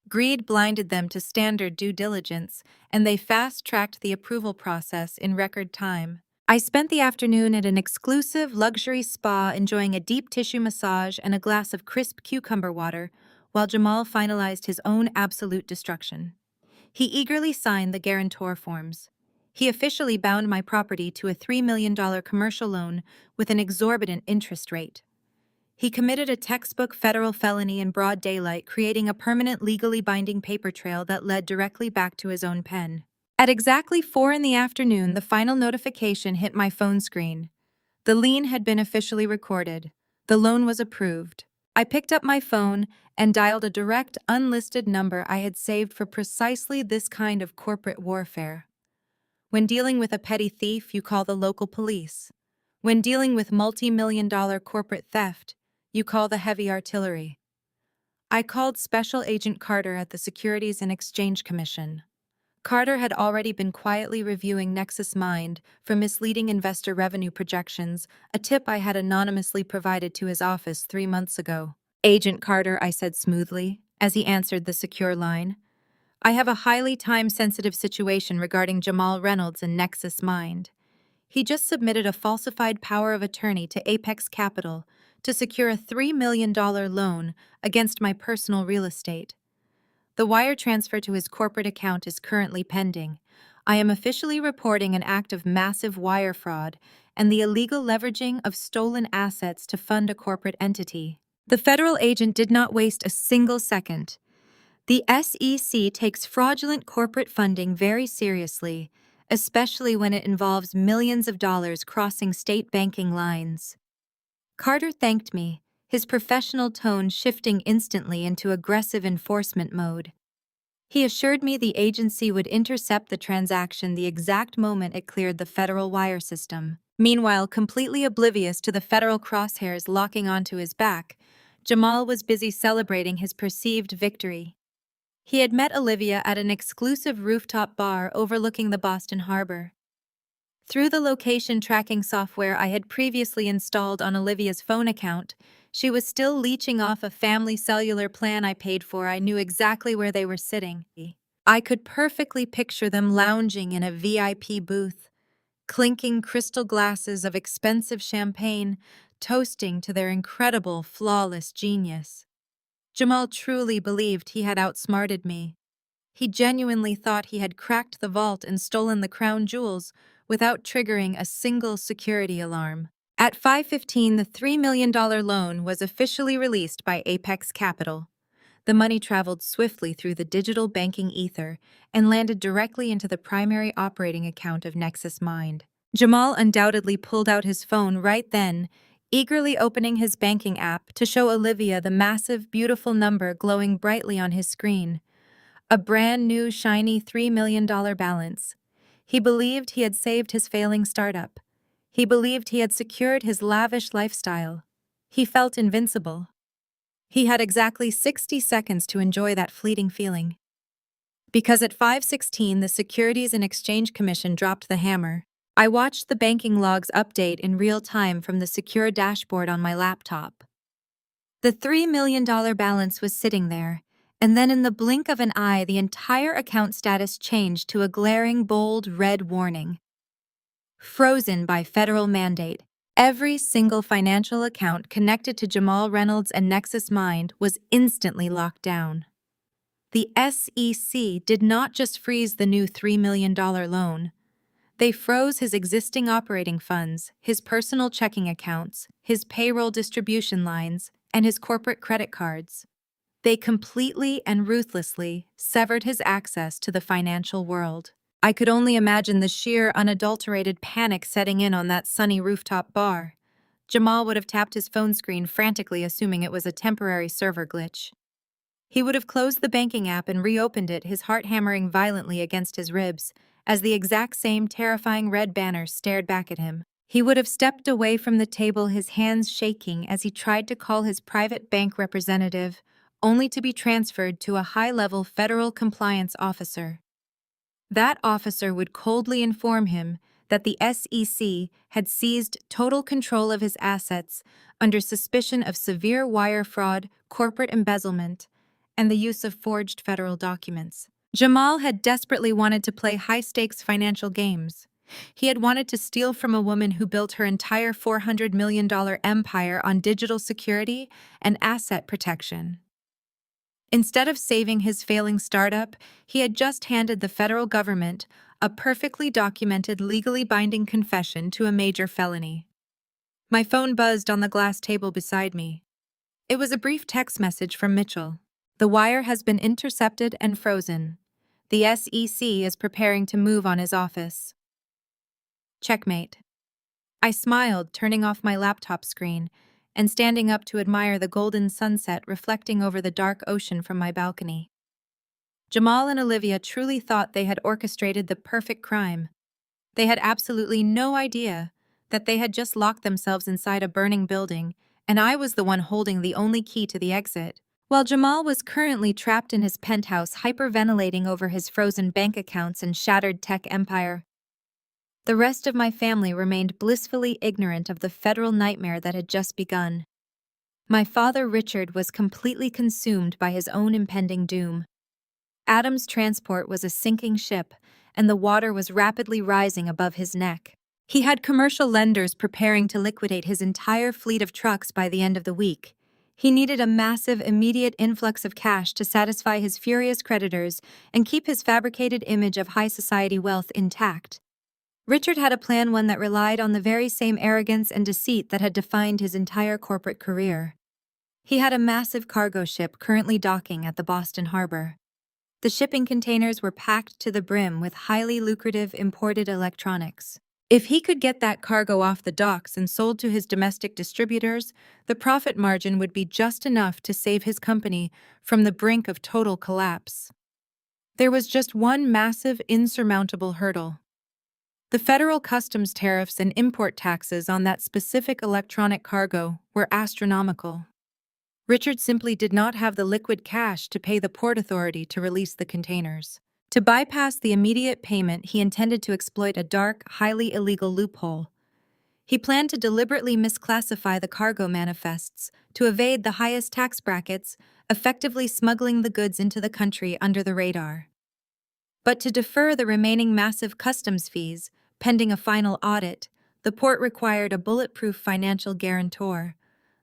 A: Greed blinded them to standard due diligence, and they fast-tracked the approval process in record time. I spent the afternoon at an exclusive luxury spa enjoying a deep tissue massage and a glass of crisp cucumber water, while Jamal finalized his own absolute destruction. He eagerly signed the guarantor forms. He officially bound my property to a $3 million commercial loan with an exorbitant interest rate. He committed a textbook federal felony in broad daylight, creating a permanent legally binding paper trail that led directly back to his own pen. At exactly 4 in the afternoon, the final notification hit my phone screen. The lien had been officially recorded. The loan was approved. I picked up my phone and dialed a direct, unlisted number I had saved for precisely this kind of corporate warfare. When dealing with a petty thief, you call the local police. When dealing with multi-million-dollar corporate theft, you call the heavy artillery. I called Special Agent Carter at the Securities and Exchange Commission. Carter had already been quietly reviewing Nexus Mind for misleading investor revenue projections, a tip I had anonymously provided to his office 3 months ago. "Agent Carter," I said smoothly, as he answered the secure line. "I have a highly time-sensitive situation regarding Jamal Reynolds and Nexus Mind. He just submitted a falsified power of attorney to Apex Capital to secure a $3 million loan against my personal real estate. The wire transfer to his corporate account is currently pending. I am officially reporting an act of massive wire fraud and the illegal leveraging of stolen assets to fund a corporate entity." The federal agent did not waste a single second. The SEC takes fraudulent corporate funding very seriously, especially when it involves millions of dollars crossing state banking lines. Carter thanked me, his professional tone shifting instantly into aggressive enforcement mode. He assured me the agency would intercept the transaction the exact moment it cleared the federal wire system. Meanwhile, completely oblivious to the federal crosshairs locking onto his back, Jamal was busy celebrating his perceived victory. He had met Olivia at an exclusive rooftop bar overlooking the Boston Harbor. Through the location tracking software I had previously installed on Olivia's phone account, she was still leeching off a family cellular plan I paid for. I knew exactly where they were sitting. I could perfectly picture them lounging in a VIP booth, clinking crystal glasses of expensive champagne, toasting to their incredible, flawless genius. Jamal truly believed he had outsmarted me. He genuinely thought he had cracked the vault and stolen the crown jewels without triggering a single security alarm. At 5:15, the $3 million loan was officially released by Apex Capital. The money traveled swiftly through the digital banking ether and landed directly into the primary operating account of Nexus Mind. Jamal undoubtedly pulled out his phone right then, eagerly opening his banking app to show Olivia the massive, beautiful number glowing brightly on his screen. A brand new, shiny $3 million balance. He believed he had saved his failing startup. He believed he had secured his lavish lifestyle. He felt invincible. He had exactly 60 seconds to enjoy that fleeting feeling. Because at 5:16, the Securities and Exchange Commission dropped the hammer. I watched the banking logs update in real time from the secure dashboard on my laptop. The $3 million balance was sitting there, and then in the blink of an eye, the entire account status changed to a glaring, bold red warning. Frozen by federal mandate. Every single financial account connected to Jamal Reynolds and Nexus Mind was instantly locked down. The SEC did not just freeze the new $3 million loan. They froze his existing operating funds, his personal checking accounts, his payroll distribution lines, and his corporate credit cards. They completely and ruthlessly severed his access to the financial world. I could only imagine the sheer, unadulterated panic setting in on that sunny rooftop bar. Jamal would have tapped his phone screen frantically, assuming it was a temporary server glitch. He would have closed the banking app and reopened it, his heart hammering violently against his ribs, as the exact same terrifying red banner stared back at him. He would have stepped away from the table, his hands shaking as he tried to call his private bank representative, only to be transferred to a high-level federal compliance officer. That officer would coldly inform him that the SEC had seized total control of his assets under suspicion of severe wire fraud, corporate embezzlement, and the use of forged federal documents. Jamal had desperately wanted to play high-stakes financial games. He had wanted to steal from a woman who built her entire $400 million empire on digital security and asset protection. Instead of saving his failing startup, he had just handed the federal government a perfectly documented, legally binding confession to a major felony. My phone buzzed on the glass table beside me. It was a brief text message from Mitchell. The wire has been intercepted and frozen. The SEC is preparing to move on his office. Checkmate. I smiled, turning off my laptop screen and standing up to admire the golden sunset reflecting over the dark ocean from my balcony. Jamal and Olivia truly thought they had orchestrated the perfect crime. They had absolutely no idea that they had just locked themselves inside a burning building, and I was the one holding the only key to the exit. While Jamal was currently trapped in his penthouse hyperventilating over his frozen bank accounts and shattered tech empire, the rest of my family remained blissfully ignorant of the federal nightmare that had just begun. My father, Richard, was completely consumed by his own impending doom. Adam's transport was a sinking ship, and the water was rapidly rising above his neck. He had commercial lenders preparing to liquidate his entire fleet of trucks by the end of the week. He needed a massive, immediate influx of cash to satisfy his furious creditors and keep his fabricated image of high society wealth intact. Richard had a plan, one that relied on the very same arrogance and deceit that had defined his entire corporate career. He had a massive cargo ship currently docking at the Boston harbor. The shipping containers were packed to the brim with highly lucrative imported electronics. If he could get that cargo off the docks and sold to his domestic distributors, the profit margin would be just enough to save his company from the brink of total collapse. There was just one massive, insurmountable hurdle. The federal customs tariffs and import taxes on that specific electronic cargo were astronomical. Richard simply did not have the liquid cash to pay the port authority to release the containers. To bypass the immediate payment, he intended to exploit a dark, highly illegal loophole. He planned to deliberately misclassify the cargo manifests to evade the highest tax brackets, effectively smuggling the goods into the country under the radar. But to defer the remaining massive customs fees, pending a final audit, the port required a bulletproof financial guarantor.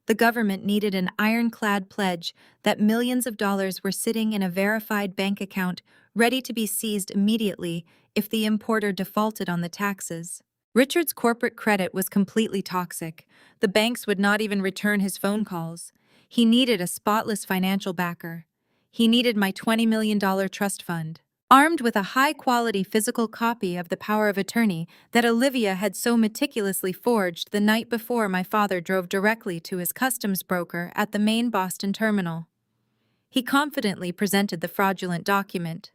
A: The government needed an ironclad pledge that millions of dollars were sitting in a verified bank account ready to be seized immediately if the importer defaulted on the taxes. Richard's corporate credit was completely toxic. The banks would not even return his phone calls. He needed a spotless financial backer. He needed my $20 million trust fund. Armed with a high-quality physical copy of the power of attorney that Olivia had so meticulously forged the night before, my father drove directly to his customs broker at the main Boston terminal. He confidently presented the fraudulent document.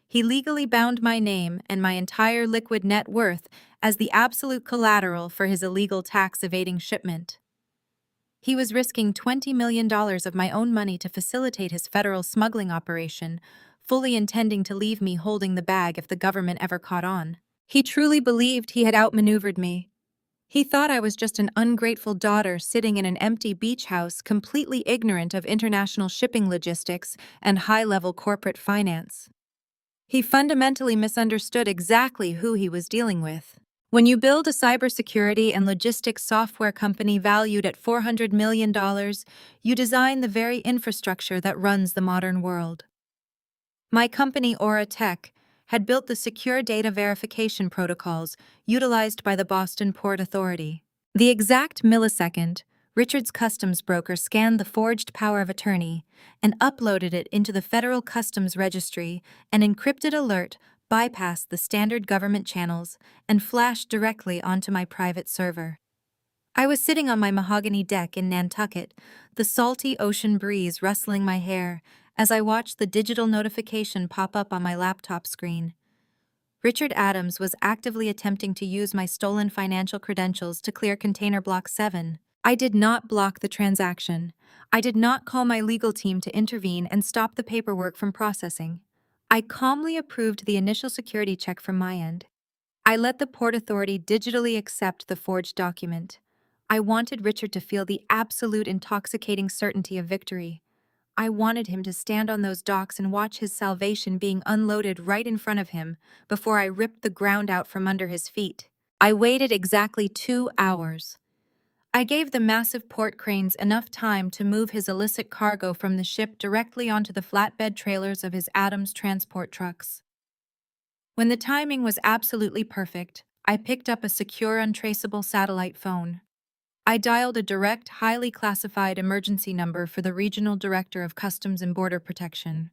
A: He legally bound my name and my entire liquid net worth as the absolute collateral for his illegal tax-evading shipment. He was risking $20 million of my own money to facilitate his federal smuggling operation, fully intending to leave me holding the bag if the government ever caught on. He truly believed he had outmaneuvered me. He thought I was just an ungrateful daughter sitting in an empty beach house, completely ignorant of international shipping logistics and high-level corporate finance. He fundamentally misunderstood exactly who he was dealing with. When you build a cybersecurity and logistics software company valued at $400 million, you design the very infrastructure that runs the modern world. My company, Aura Tech, had built the secure data verification protocols utilized by the Boston Port Authority. The exact millisecond, Richard's customs broker scanned the forged power of attorney and uploaded it into the Federal Customs Registry, an encrypted alert bypassed the standard government channels and flashed directly onto my private server. I was sitting on my mahogany deck in Nantucket, the salty ocean breeze rustling my hair as I watched the digital notification pop up on my laptop screen. Richard Adams was actively attempting to use my stolen financial credentials to clear Container Block 7. I did not block the transaction. I did not call my legal team to intervene and stop the paperwork from processing. I calmly approved the initial security check from my end. I let the Port Authority digitally accept the forged document. I wanted Richard to feel the absolute intoxicating certainty of victory. I wanted him to stand on those docks and watch his salvation being unloaded right in front of him before I ripped the ground out from under his feet. I waited exactly 2 hours. I gave the massive port cranes enough time to move his illicit cargo from the ship directly onto the flatbed trailers of his Adams transport trucks. When the timing was absolutely perfect, I picked up a secure, untraceable satellite phone. I dialed a direct, highly classified emergency number for the Regional Director of Customs and Border Protection.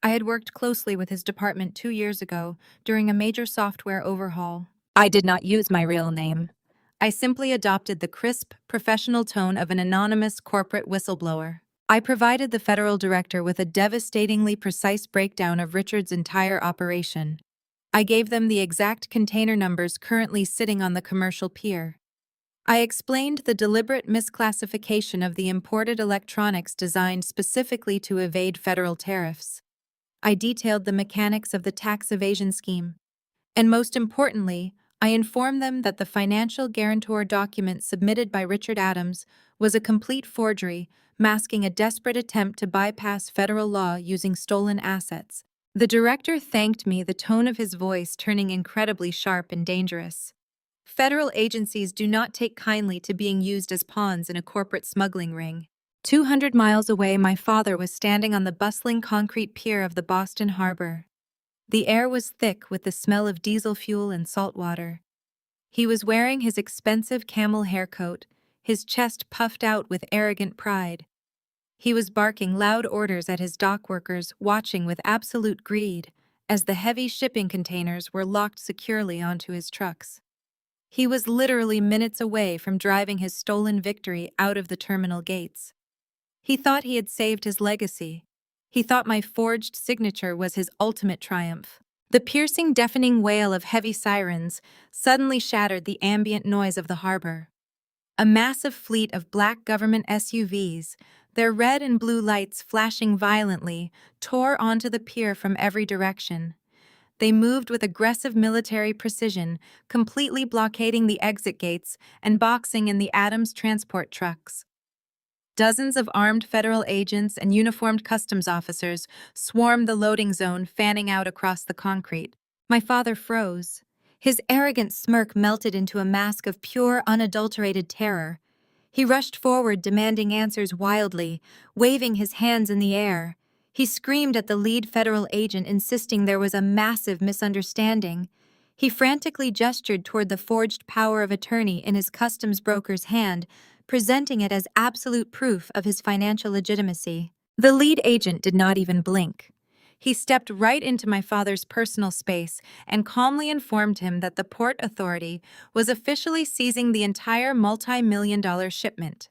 A: I had worked closely with his department 2 years ago during a major software overhaul. I did not use my real name. I simply adopted the crisp, professional tone of an anonymous corporate whistleblower. I provided the federal director with a devastatingly precise breakdown of Richard's entire operation. I gave them the exact container numbers currently sitting on the commercial pier. I explained the deliberate misclassification of the imported electronics designed specifically to evade federal tariffs. I detailed the mechanics of the tax evasion scheme. And most importantly, I informed them that the financial guarantor document submitted by Richard Adams was a complete forgery, masking a desperate attempt to bypass federal law using stolen assets. The director thanked me, the tone of his voice turning incredibly sharp and dangerous. Federal agencies do not take kindly to being used as pawns in a corporate smuggling ring. 200 miles away, my father was standing on the bustling concrete pier of the Boston Harbor. The air was thick with the smell of diesel fuel and salt water. He was wearing his expensive camel hair coat, his chest puffed out with arrogant pride. He was barking loud orders at his dock workers, watching with absolute greed as the heavy shipping containers were locked securely onto his trucks. He was literally minutes away from driving his stolen victory out of the terminal gates. He thought he had saved his legacy. He thought my forged signature was his ultimate triumph. The piercing, deafening wail of heavy sirens suddenly shattered the ambient noise of the harbor. A massive fleet of black government SUVs, their red and blue lights flashing violently, tore onto the pier from every direction. They moved with aggressive military precision, completely blockading the exit gates and boxing in the Adams transport trucks. Dozens of armed federal agents and uniformed customs officers swarmed the loading zone, fanning out across the concrete. My father froze. His arrogant smirk melted into a mask of pure, unadulterated terror. He rushed forward, demanding answers wildly, waving his hands in the air. He screamed at the lead federal agent, insisting there was a massive misunderstanding. He frantically gestured toward the forged power of attorney in his customs broker's hand, presenting it as absolute proof of his financial legitimacy. The lead agent did not even blink. He stepped right into my father's personal space and calmly informed him that the Port Authority was officially seizing the entire multi-million-dollar shipment.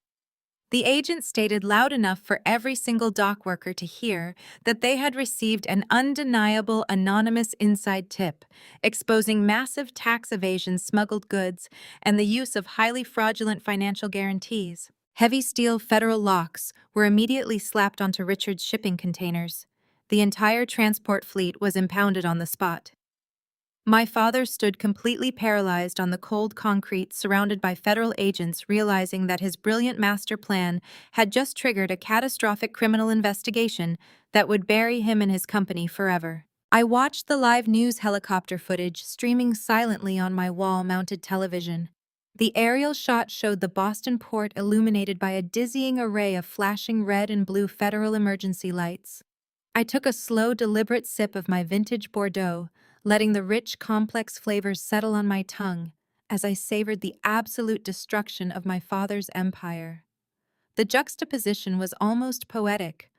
A: The agent stated loud enough for every single dock worker to hear that they had received an undeniable anonymous inside tip, exposing massive tax evasion, smuggled goods, and the use of highly fraudulent financial guarantees. Heavy steel federal locks were immediately slapped onto Richard's shipping containers. The entire transport fleet was impounded on the spot. My father stood completely paralyzed on the cold concrete, surrounded by federal agents, realizing that his brilliant master plan had just triggered a catastrophic criminal investigation that would bury him and his company forever. I watched the live news helicopter footage streaming silently on my wall-mounted television. The aerial shot showed the Boston port illuminated by a dizzying array of flashing red and blue federal emergency lights. I took a slow, deliberate sip of my vintage Bordeaux, letting the rich, complex flavors settle on my tongue as I savored the absolute destruction of my father's empire. The juxtaposition was almost poetic.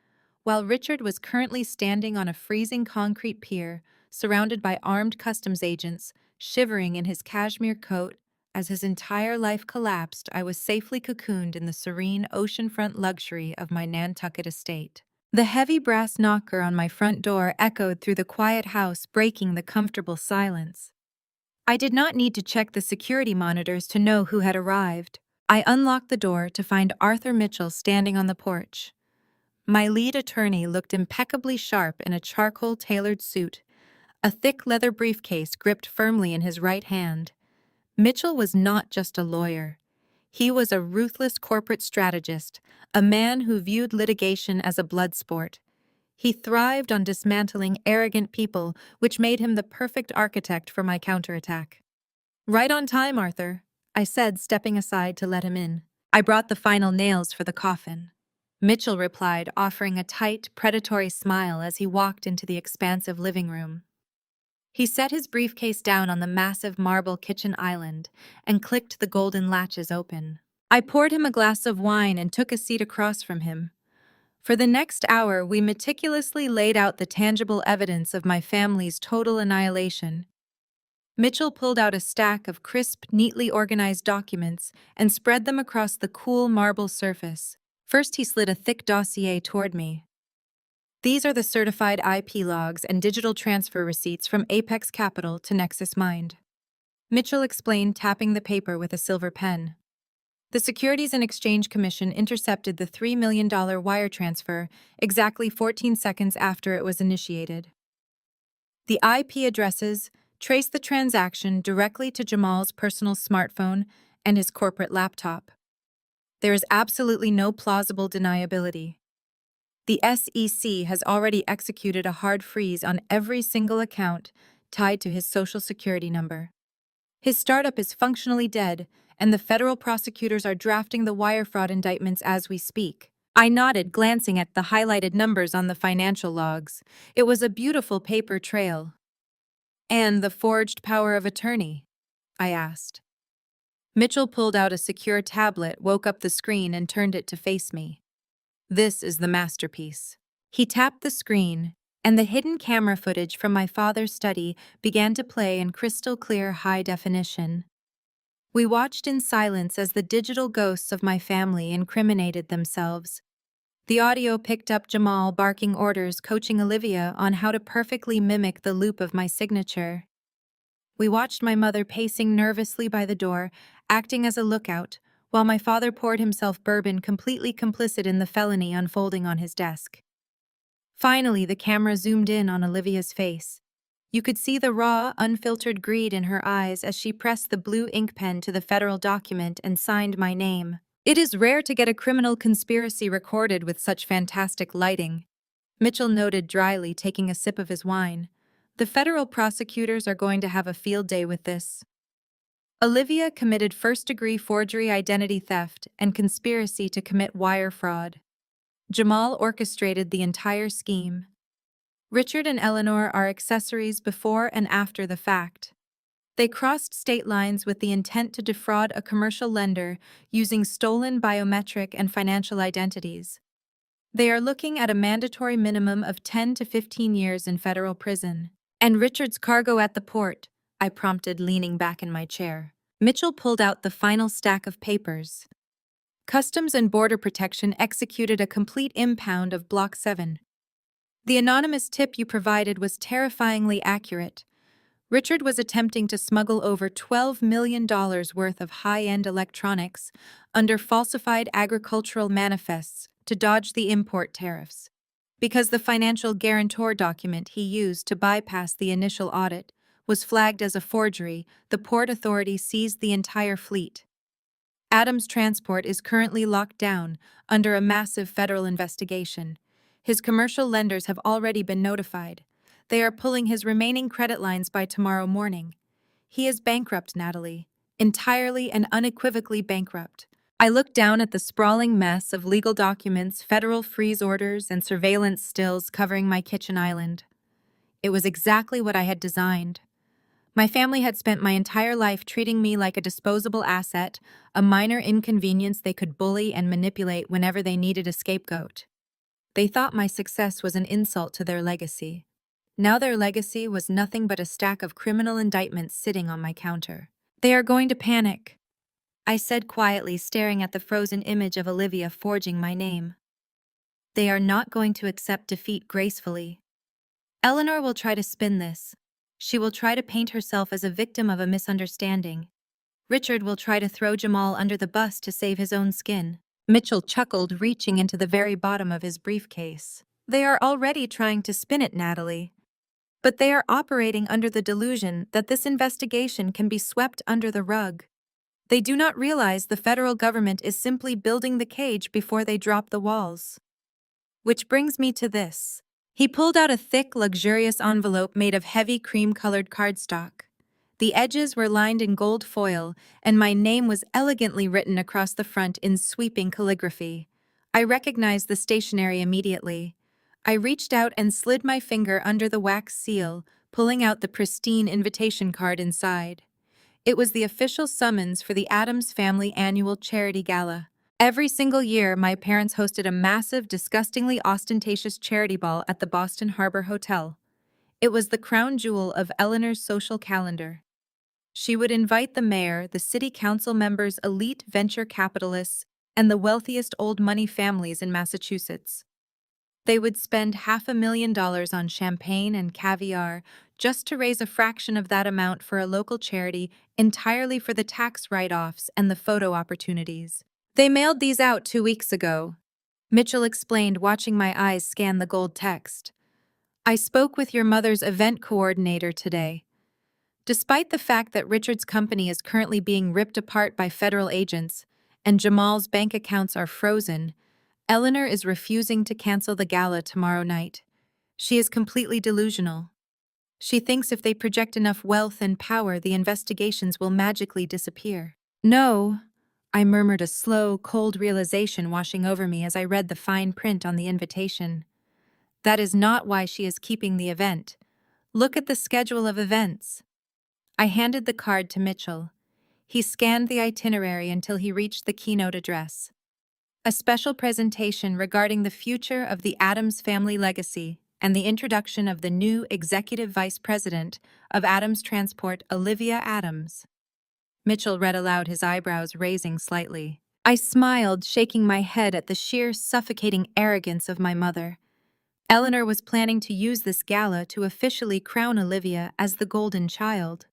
A: While Richard was currently standing on a freezing concrete pier, surrounded by armed customs agents, shivering in his cashmere coat, As his entire life collapsed, I was safely cocooned in the serene oceanfront luxury of my Nantucket estate. The heavy brass knocker on my front door echoed through the quiet house, breaking the comfortable silence. I did not need to check the security monitors to know who had arrived. I unlocked the door to find Arthur Mitchell standing on the porch. My lead attorney looked impeccably sharp in a charcoal-tailored suit, a thick leather briefcase gripped firmly in his right hand. Mitchell was not just a lawyer. He was a ruthless corporate strategist, a man who viewed litigation as a blood sport. He thrived on dismantling arrogant people, which made him the perfect architect for my counterattack. "Right on time, Arthur," I said, stepping aside to let him in. "I brought the final nails for the coffin." Mitchell replied, offering a tight, predatory smile as he walked into the expansive living room. He set his briefcase down on the massive marble kitchen island and clicked the golden latches open. I poured him a glass of wine and took a seat across from him. For the next hour, we meticulously laid out the tangible evidence of my family's total annihilation. Mitchell pulled out a stack of crisp, neatly organized documents and spread them across the cool marble surface. First, he slid a thick dossier toward me. "These are the certified IP logs and digital transfer receipts from Apex Capital to Nexus Mind," Mitchell explained, tapping the paper with a silver pen. "The Securities and Exchange Commission intercepted the $3 million wire transfer exactly 14 seconds after it was initiated. The IP addresses trace the transaction directly to Jamal's personal smartphone and his corporate laptop. There is absolutely no plausible deniability. The SEC has already executed a hard freeze on every single account tied to his social security number. His startup is functionally dead, and the federal prosecutors are drafting the wire fraud indictments as we speak." I nodded, glancing at the highlighted numbers on the financial logs. It was a beautiful paper trail. "And the forged power of attorney?" I asked. Mitchell pulled out a secure tablet, woke up the screen, and turned it to face me. "This is the masterpiece." He tapped the screen, and the hidden camera footage from my father's study began to play in crystal-clear high definition. We watched in silence as the digital ghosts of my family incriminated themselves. The audio picked up Jamal barking orders, coaching Olivia on how to perfectly mimic the loop of my signature. We watched my mother pacing nervously by the door, acting as a lookout, while my father poured himself bourbon, completely complicit in the felony unfolding on his desk. Finally, the camera zoomed in on Olivia's face. You could see the raw, unfiltered greed in her eyes as she pressed the blue ink pen to the federal document and signed my name. "It is rare to get a criminal conspiracy recorded with such fantastic lighting," Mitchell noted dryly, taking a sip of his wine. "The federal prosecutors are going to have a field day with this." Olivia committed first-degree forgery, identity theft, and conspiracy to commit wire fraud. Jamal orchestrated the entire scheme. Richard and Eleanor are accessories before and after the fact. They crossed state lines with the intent to defraud a commercial lender using stolen biometric and financial identities. They are looking at a mandatory minimum of 10 to 15 years in federal prison. "And Richard's cargo at the port," I prompted, leaning back in my chair. Mitchell pulled out the final stack of papers. "Customs and Border Protection executed a complete impound of Block 7. The anonymous tip you provided was terrifyingly accurate. Richard was attempting to smuggle over $12 million worth of high-end electronics under falsified agricultural manifests to dodge the import tariffs. Because the financial guarantor document he used to bypass the initial audit was flagged as a forgery, the port authority seized the entire fleet. Adams Transport is currently locked down under a massive federal investigation. His commercial lenders have already been notified. They are pulling his remaining credit lines by tomorrow morning. He is bankrupt, Natalie. Entirely and unequivocally bankrupt." I looked down at the sprawling mess of legal documents, federal freeze orders, and surveillance stills covering my kitchen island. It was exactly what I had designed. My family had spent my entire life treating me like a disposable asset, a minor inconvenience they could bully and manipulate whenever they needed a scapegoat. They thought my success was an insult to their legacy. Now their legacy was nothing but a stack of criminal indictments sitting on my counter. They are going to panic, I said quietly, staring at the frozen image of Olivia forging my name. They are not going to accept defeat gracefully. Eleanor will try to spin this. She will try to paint herself as a victim of a misunderstanding. Richard will try to throw Jamal under the bus to save his own skin. Mitchell chuckled, reaching into the very bottom of his briefcase. They are already trying to spin it, Natalie. But they are operating under the delusion that this investigation can be swept under the rug. They do not realize the federal government is simply building the cage before they drop the walls. Which brings me to this. He pulled out a thick, luxurious envelope made of heavy cream-colored cardstock. The edges were lined in gold foil, and my name was elegantly written across the front in sweeping calligraphy. I recognized the stationery immediately. I reached out and slid my finger under the wax seal, pulling out the pristine invitation card inside. It was the official summons for the Addams Family Annual Charity Gala. Every single year, my parents hosted a massive, disgustingly ostentatious charity ball at the Boston Harbor Hotel. It was the crown jewel of Eleanor's social calendar. She would invite the mayor, the city council members, elite venture capitalists, and the wealthiest old money families in Massachusetts. They would spend $500,000 on champagne and caviar just to raise a fraction of that amount for a local charity entirely for the tax write-offs and the photo opportunities. They mailed these out 2 weeks ago, Mitchell explained, watching my eyes scan the gold text. I spoke with your mother's event coordinator today. Despite the fact that Richard's company is currently being ripped apart by federal agents and Jamal's bank accounts are frozen, Eleanor is refusing to cancel the gala tomorrow night. She is completely delusional. She thinks if they project enough wealth and power, the investigations will magically disappear. No, I murmured, a slow, cold realization washing over me as I read the fine print on the invitation. That is not why she is keeping the event. Look at the schedule of events. I handed the card to Mitchell. He scanned the itinerary until he reached the keynote address. A special presentation regarding the future of the Addams family legacy and the introduction of the new Executive Vice President of Addams Transport, Olivia Addams. Mitchell read aloud, his eyebrows raising slightly. I smiled, shaking my head at the sheer, suffocating arrogance of my mother. Eleanor was planning to use this gala to officially crown Olivia as the golden child.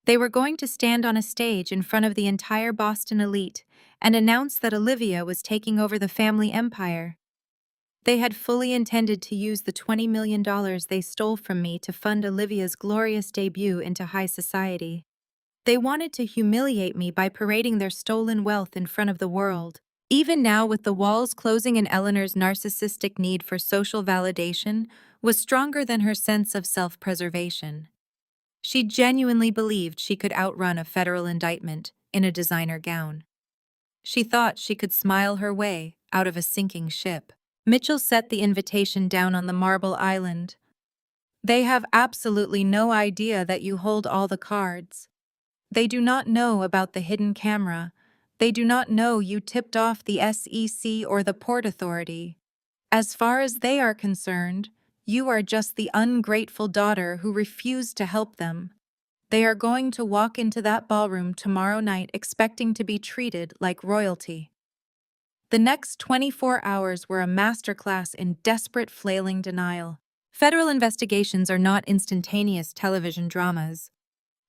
A: They were going to stand on a stage in front of the entire Boston elite and announce that Olivia was taking over the family empire. They had fully intended to use the $20 million they stole from me to fund Olivia's glorious debut into high society. They wanted to humiliate me by parading their stolen wealth in front of the world. Even now, with the walls closing in, Eleanor's narcissistic need for social validation was stronger than her sense of self-preservation. She genuinely believed she could outrun a federal indictment in a designer gown. She thought she could smile her way out of a sinking ship. Mitchell set the invitation down on the marble island. They have absolutely no idea that you hold all the cards. They do not know about the hidden camera. They do not know you tipped off the SEC or the Port Authority. As far as they are concerned, you are just the ungrateful daughter who refused to help them. They are going to walk into that ballroom tomorrow night expecting to be treated like royalty. The next 24 hours were a masterclass in desperate, flailing denial. Federal investigations are not instantaneous television dramas.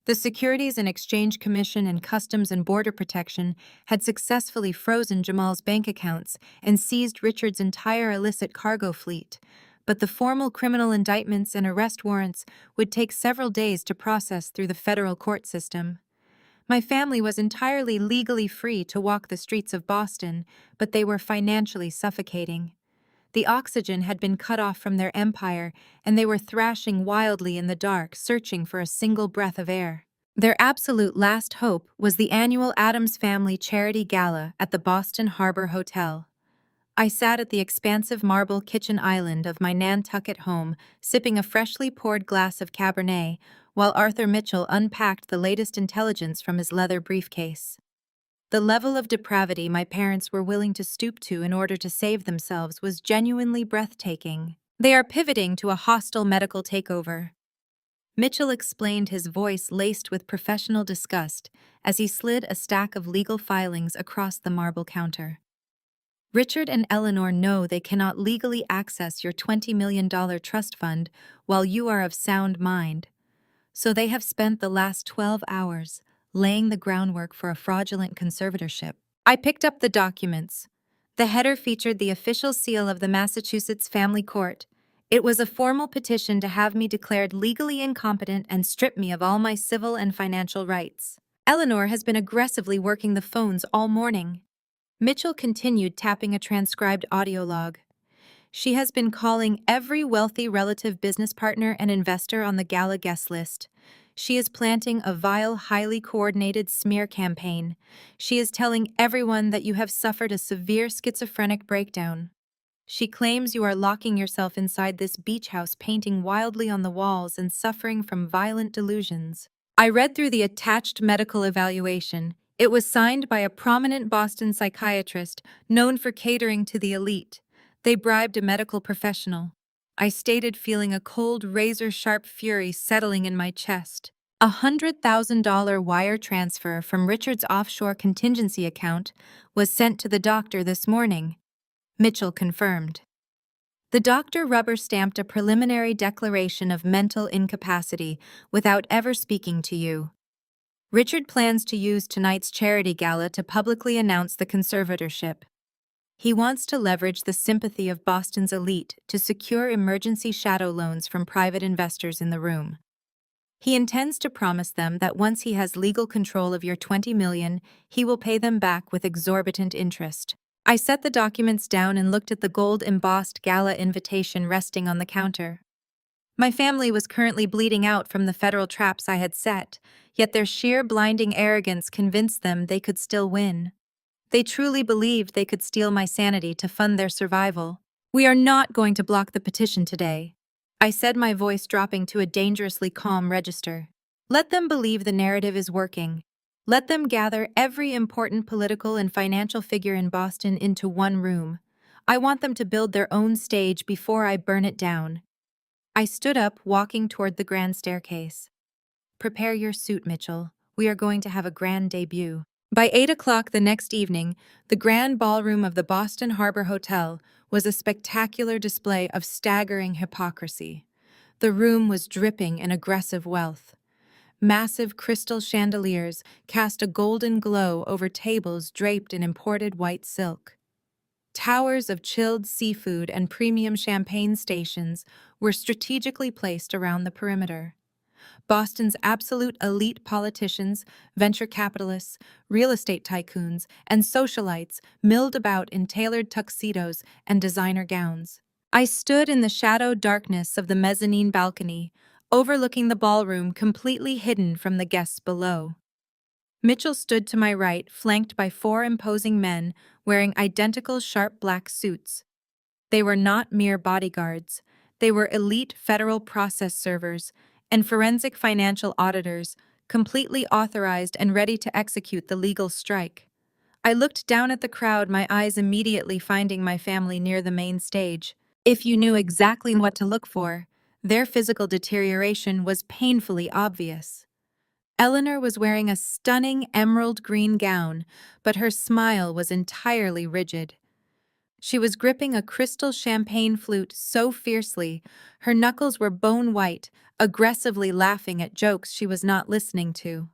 A: The Securities and Exchange Commission and Customs and Border Protection had successfully frozen Jamal's bank accounts and seized Richard's entire illicit cargo fleet, but the formal criminal indictments and arrest warrants would take several days to process through the federal court system. My family was entirely legally free to walk the streets of Boston, but they were financially suffocating. The oxygen had been cut off from their empire, and they were thrashing wildly in the dark, searching for a single breath of air. Their absolute last hope was the annual Addams Family Charity Gala at the Boston Harbor Hotel. I sat at the expansive marble kitchen island of my Nantucket home, sipping a freshly poured glass of Cabernet, while Arthur Mitchell unpacked the latest intelligence from his leather briefcase. The level of depravity my parents were willing to stoop to in order to save themselves was genuinely breathtaking. They are pivoting to a hostile medical takeover. Mitchell explained, his voice laced with professional disgust as he slid a stack of legal filings across the marble counter. Richard and Eleanor know they cannot legally access your $20 million trust fund while you are of sound mind, so they have spent the last 12 hours laying the groundwork for a fraudulent conservatorship. I picked up the documents. The header featured the official seal of the Massachusetts Family Court. It was a formal petition to have me declared legally incompetent and strip me of all my civil and financial rights. Eleanor has been aggressively working the phones all morning. Mitchell continued, tapping a transcribed audio log. She has been calling every wealthy relative, business partner, and investor on the gala guest list. She is planting a vile, highly coordinated smear campaign. She is telling everyone that you have suffered a severe schizophrenic breakdown. She claims you are locking yourself inside this beach house, painting wildly on the walls and suffering from violent delusions. I read through the attached medical evaluation. It was signed by a prominent Boston psychiatrist known for catering to the elite. They bribed a medical professional. I stated, feeling a cold, razor-sharp fury settling in my chest. $100,000 wire transfer from Richard's offshore contingency account was sent to the doctor this morning, Mitchell confirmed. The doctor rubber-stamped a preliminary declaration of mental incapacity without ever speaking to you. Richard plans to use tonight's charity gala to publicly announce the conservatorship. He wants to leverage the sympathy of Boston's elite to secure emergency shadow loans from private investors in the room. He intends to promise them that once he has legal control of your $20 million, he will pay them back with exorbitant interest. I set the documents down and looked at the gold-embossed gala invitation resting on the counter. My family was currently bleeding out from the federal traps I had set, yet their sheer blinding arrogance convinced them they could still win. They truly believed they could steal my sanity to fund their survival. "We are not going to block the petition today," I said, my voice dropping to a dangerously calm register. "Let them believe the narrative is working. Let them gather every important political and financial figure in Boston into one room. I want them to build their own stage before I burn it down." I stood up, walking toward the grand staircase. "Prepare your suit, Mitchell. We are going to have a grand debut." By 8 o'clock the next evening, the grand ballroom of the Boston Harbor Hotel was a spectacular display of staggering hypocrisy. The room was dripping in aggressive wealth. Massive crystal chandeliers cast a golden glow over tables draped in imported white silk. Towers of chilled seafood and premium champagne stations were strategically placed around the perimeter. Boston's absolute elite politicians, venture capitalists, real estate tycoons, and socialites milled about in tailored tuxedos and designer gowns. I stood in the shadowed darkness of the mezzanine balcony, overlooking the ballroom, completely hidden from the guests below. Mitchell stood to my right, flanked by 4 imposing men wearing identical sharp black suits. They were not mere bodyguards. They were elite federal process servers and forensic financial auditors, completely authorized and ready to execute the legal strike. I looked down at the crowd, my eyes immediately finding my family near the main stage. If you knew exactly what to look for, their physical deterioration was painfully obvious. Eleanor was wearing a stunning emerald green gown, but her smile was entirely rigid. She was gripping a crystal champagne flute so fiercely, her knuckles were bone white, aggressively laughing at jokes she was not listening to.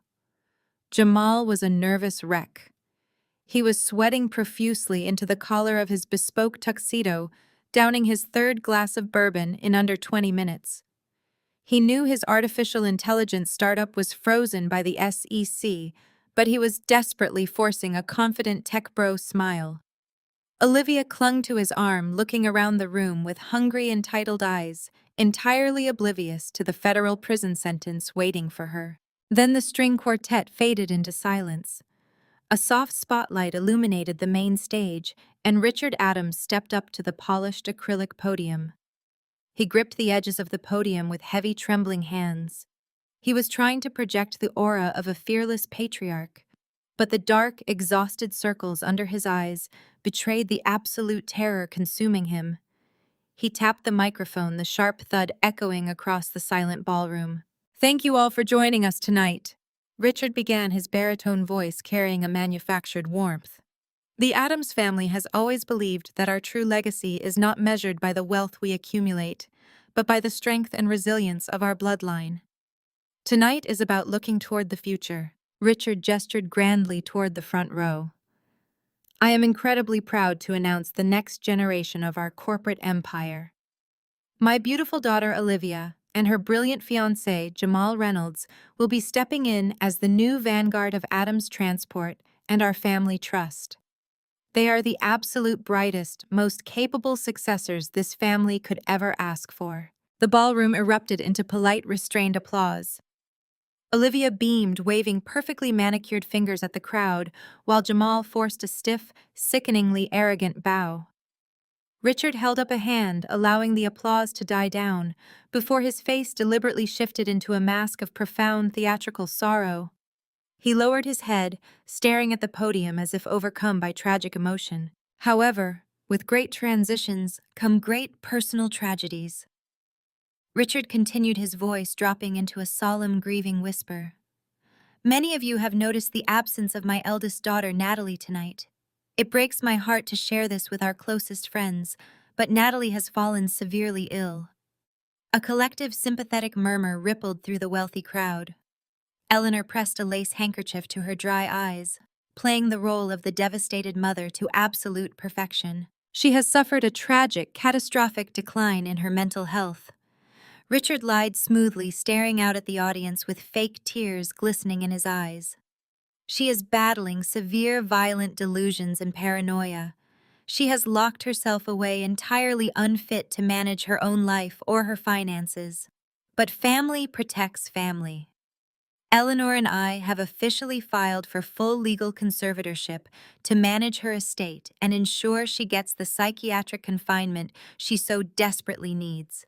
A: Jamal was a nervous wreck. He was sweating profusely into the collar of his bespoke tuxedo, downing his 3rd glass of bourbon in under 20 minutes. He knew his artificial intelligence startup was frozen by the SEC, but he was desperately forcing a confident tech bro smile. Olivia clung to his arm, looking around the room with hungry, entitled eyes, entirely oblivious to the federal prison sentence waiting for her. Then the string quartet faded into silence. A soft spotlight illuminated the main stage, and Richard Adams stepped up to the polished acrylic podium. He gripped the edges of the podium with heavy, trembling hands. He was trying to project the aura of a fearless patriarch, but the dark, exhausted circles under his eyes betrayed the absolute terror consuming him. He tapped the microphone, the sharp thud echoing across the silent ballroom. Thank you all for joining us tonight. Richard began, his baritone voice carrying a manufactured warmth. The Addams family has always believed that our true legacy is not measured by the wealth we accumulate, but by the strength and resilience of our bloodline. Tonight is about looking toward the future. Richard gestured grandly toward the front row. I am incredibly proud to announce the next generation of our corporate empire. My beautiful daughter Olivia and her brilliant fiancé Jamal Reynolds will be stepping in as the new vanguard of Addams Transport and our family trust. They are the absolute brightest, most capable successors this family could ever ask for. The ballroom erupted into polite, restrained applause. Olivia beamed, waving perfectly manicured fingers at the crowd, while Jamal forced a stiff, sickeningly arrogant bow. Richard held up a hand, allowing the applause to die down, before his face deliberately shifted into a mask of profound theatrical sorrow. He lowered his head, staring at the podium as if overcome by tragic emotion. However, with great transitions come great personal tragedies. Richard continued, his voice dropping into a solemn, grieving whisper. Many of you have noticed the absence of my eldest daughter, Natalie, tonight. It breaks my heart to share this with our closest friends, but Natalie has fallen severely ill. A collective sympathetic murmur rippled through the wealthy crowd. Eleanor pressed a lace handkerchief to her dry eyes, playing the role of the devastated mother to absolute perfection. She has suffered a tragic, catastrophic decline in her mental health. Richard lied smoothly, staring out at the audience with fake tears glistening in his eyes. She is battling severe violent delusions and paranoia. She has locked herself away, entirely unfit to manage her own life or her finances. But family protects family. Eleanor and I have officially filed for full legal conservatorship to manage her estate and ensure she gets the psychiatric confinement she so desperately needs.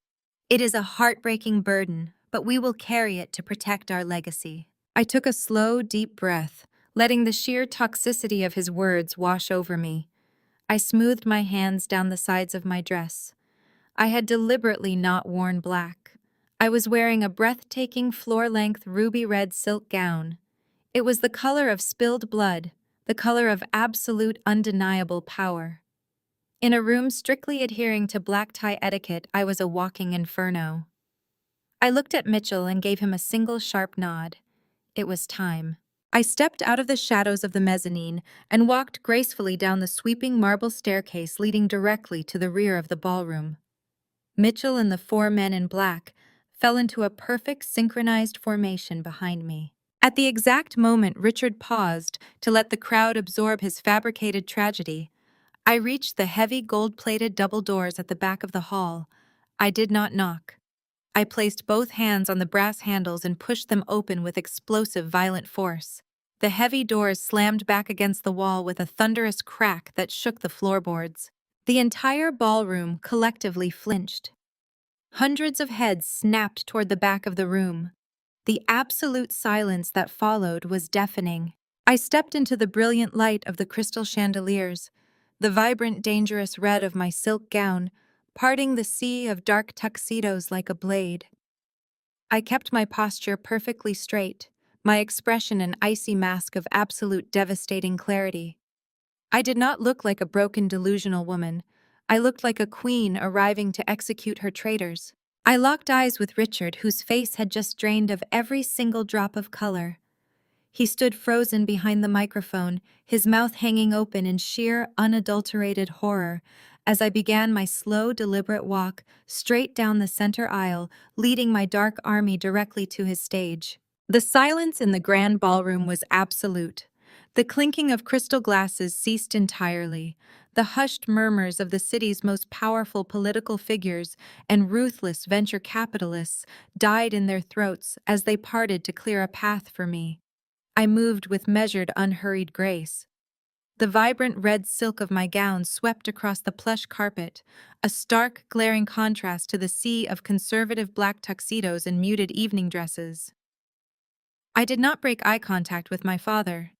A: It is a heartbreaking burden, but we will carry it to protect our legacy. I took a slow, deep breath, letting the sheer toxicity of his words wash over me. I smoothed my hands down the sides of my dress. I had deliberately not worn black. I was wearing a breathtaking floor-length ruby-red silk gown. It was the color of spilled blood, the color of absolute undeniable power. In a room strictly adhering to black tie etiquette, I was a walking inferno. I looked at Mitchell and gave him a single sharp nod. It was time. I stepped out of the shadows of the mezzanine and walked gracefully down the sweeping marble staircase leading directly to the rear of the ballroom. Mitchell and the four men in black fell into a perfect synchronized formation behind me. At the exact moment Richard paused to let the crowd absorb his fabricated tragedy, I reached the heavy gold-plated double doors at the back of the hall. I did not knock. I placed both hands on the brass handles and pushed them open with explosive, violent force. The heavy doors slammed back against the wall with a thunderous crack that shook the floorboards. The entire ballroom collectively flinched. Hundreds of heads snapped toward the back of the room. The absolute silence that followed was deafening. I stepped into the brilliant light of the crystal chandeliers, the vibrant, dangerous red of my silk gown, parting the sea of dark tuxedos like a blade. I kept my posture perfectly straight, my expression an icy mask of absolute devastating clarity. I did not look like a broken, delusional woman. I looked like a queen arriving to execute her traitors. I locked eyes with Richard, whose face had just drained of every single drop of color. He stood frozen behind the microphone, his mouth hanging open in sheer, unadulterated horror, as I began my slow, deliberate walk straight down the center aisle, leading my dark army directly to his stage. The silence in the grand ballroom was absolute. The clinking of crystal glasses ceased entirely. The hushed murmurs of the city's most powerful political figures and ruthless venture capitalists died in their throats as they parted to clear a path for me. I moved with measured, unhurried grace. The vibrant red silk of my gown swept across the plush carpet, a stark, glaring contrast to the sea of conservative black tuxedos and muted evening dresses. I did not break eye contact with my father.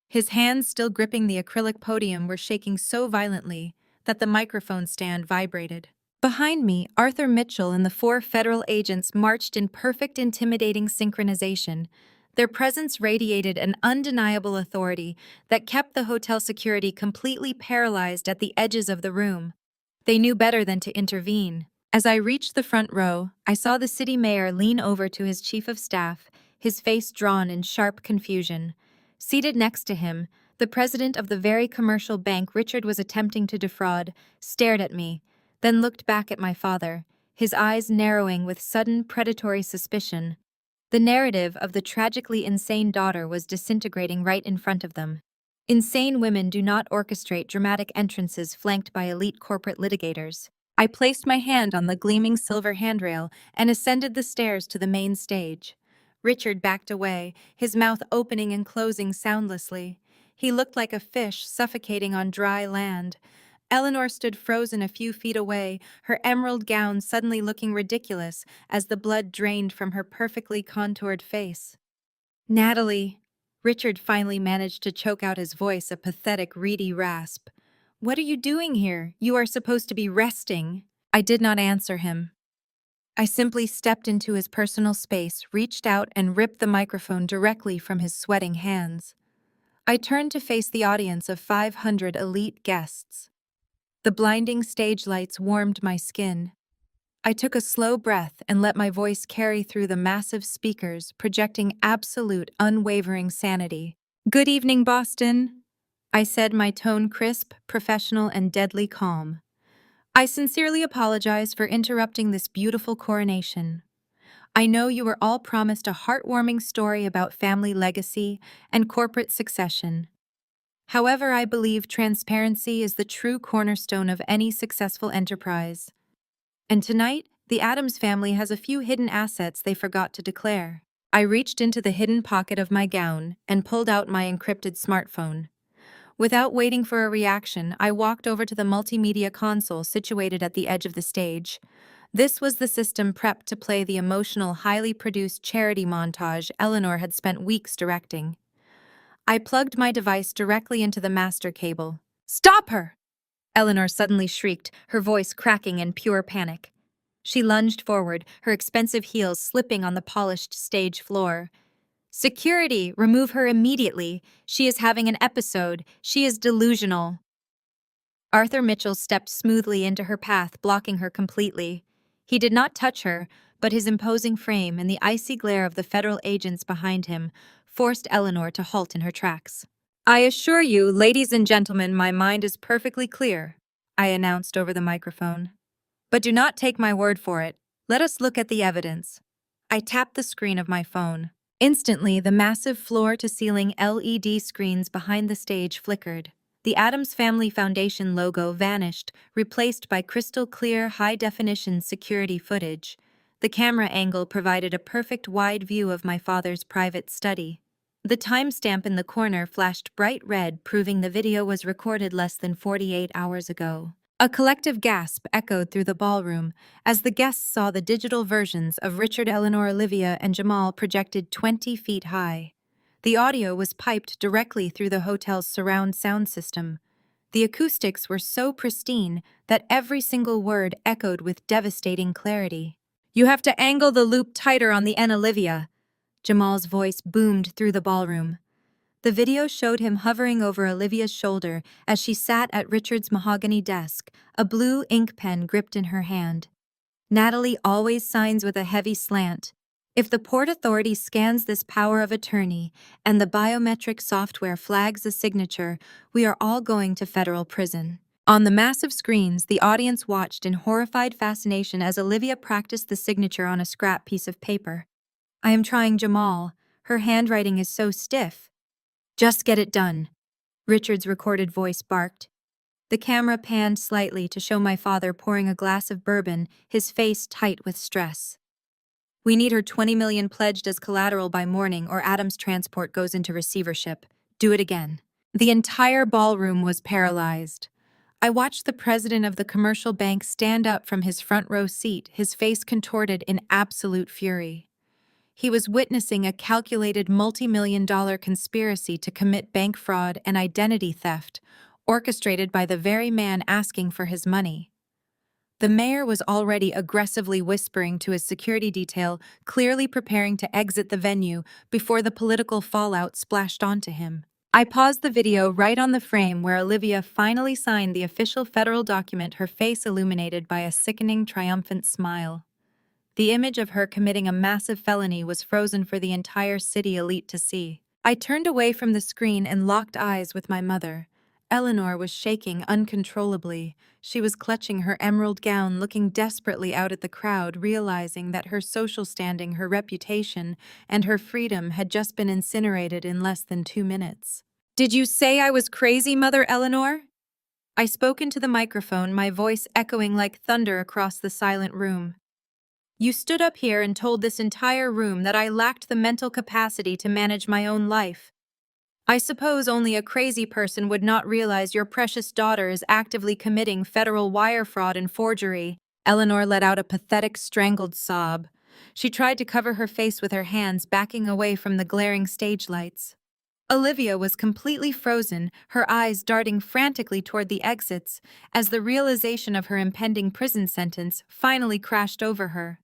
A: His hands, still gripping the acrylic podium, were shaking so violently that the microphone stand vibrated. Behind me, Arthur Mitchell and the four federal agents marched in perfect intimidating synchronization. Their presence radiated an undeniable authority that kept the hotel security completely paralyzed at the edges of the room. They knew better than to intervene. As I reached the front row, I saw the city mayor lean over to his chief of staff, his face drawn in sharp confusion. Seated next to him, the president of the very commercial bank Richard was attempting to defraud stared at me, then looked back at my father, his eyes narrowing with sudden predatory suspicion. The narrative of the tragically insane daughter was disintegrating right in front of them. Insane women do not orchestrate dramatic entrances flanked by elite corporate litigators. I placed my hand on the gleaming silver handrail and ascended the stairs to the main stage. Richard backed away, his mouth opening and closing soundlessly. He looked like a fish suffocating on dry land. Eleanor stood frozen a few feet away, her emerald gown suddenly looking ridiculous as the blood drained from her perfectly contoured face. "Natalie," Richard finally managed to choke out his voice, a pathetic, reedy rasp. "What are you doing here? You are supposed to be resting." I did not answer him. I simply stepped into his personal space, reached out, and ripped the microphone directly from his sweating hands. I turned to face the audience of 500 elite guests. The blinding stage lights warmed my skin. I took a slow breath and let my voice carry through the massive speakers, projecting absolute, unwavering sanity. "Good evening, Boston," I said, my tone crisp, professional, and deadly calm. "I sincerely apologize for interrupting this beautiful coronation. I know you were all promised a heartwarming story about family legacy and corporate succession. However, I believe transparency is the true cornerstone of any successful enterprise. And tonight, the Addams family has a few hidden assets they forgot to declare." I reached into the hidden pocket of my gown and pulled out my encrypted smartphone. Without waiting for a reaction, I walked over to the multimedia console situated at the edge of the stage. This was the system prepped to play the emotional, highly produced charity montage Eleanor had spent weeks directing. I plugged my device directly into the master cable. "Stop her!" Eleanor suddenly shrieked, her voice cracking in pure panic. She lunged forward, her expensive heels slipping on the polished stage floor. "Security, remove her immediately. She is having an episode. She is delusional." Arthur Mitchell stepped smoothly into her path, blocking her completely. He did not touch her, but his imposing frame and the icy glare of the federal agents behind him forced Eleanor to halt in her tracks. "I assure you, ladies and gentlemen, my mind is perfectly clear," I announced over the microphone. "But do not take my word for it. Let us look at the evidence." I tapped the screen of my phone. Instantly, the massive floor-to-ceiling LED screens behind the stage flickered. The Addams Family Foundation logo vanished, replaced by crystal-clear, high-definition security footage. The camera angle provided a perfect wide view of my father's private study. The timestamp in the corner flashed bright red, proving the video was recorded less than 48 hours ago. A collective gasp echoed through the ballroom as the guests saw the digital versions of Richard, Eleanor, Olivia, and Jamal projected 20 feet high. The audio was piped directly through the hotel's surround sound system. The acoustics were so pristine that every single word echoed with devastating clarity. "You have to angle the loop tighter on the end, Olivia," Jamal's voice boomed through the ballroom. The video showed him hovering over Olivia's shoulder as she sat at Richard's mahogany desk, a blue ink pen gripped in her hand. "Natalie always signs with a heavy slant. If the Port Authority scans this power of attorney and the biometric software flags a signature, we are all going to federal prison." On the massive screens, the audience watched in horrified fascination as Olivia practiced the signature on a scrap piece of paper. "I am trying, Jamal. Her handwriting is so stiff." "Just get it done," Richard's recorded voice barked. The camera panned slightly to show my father pouring a glass of bourbon, his face tight with stress. "We need her 20 million pledged as collateral by morning or Adams Transport goes into receivership. Do it again." The entire ballroom was paralyzed. I watched the president of the commercial bank stand up from his front row seat, his face contorted in absolute fury. He was witnessing a calculated multi-million-dollar conspiracy to commit bank fraud and identity theft, orchestrated by the very man asking for his money. The mayor was already aggressively whispering to his security detail, clearly preparing to exit the venue before the political fallout splashed onto him. I paused the video right on the frame where Olivia finally signed the official federal document, her face illuminated by a sickening, triumphant smile. The image of her committing a massive felony was frozen for the entire city elite to see. I turned away from the screen and locked eyes with my mother. Eleanor was shaking uncontrollably. She was clutching her emerald gown, looking desperately out at the crowd, realizing that her social standing, her reputation, and her freedom had just been incinerated in less than 2 minutes. "Did you say I was crazy, Mother Eleanor?" I spoke into the microphone, my voice echoing like thunder across the silent room. "You stood up here and told this entire room that I lacked the mental capacity to manage my own life. I suppose only a crazy person would not realize your precious daughter is actively committing federal wire fraud and forgery." Eleanor let out a pathetic, strangled sob. She tried to cover her face with her hands, backing away from the glaring stage lights. Olivia was completely frozen, her eyes darting frantically toward the exits, as the realization of her impending prison sentence finally crashed over her.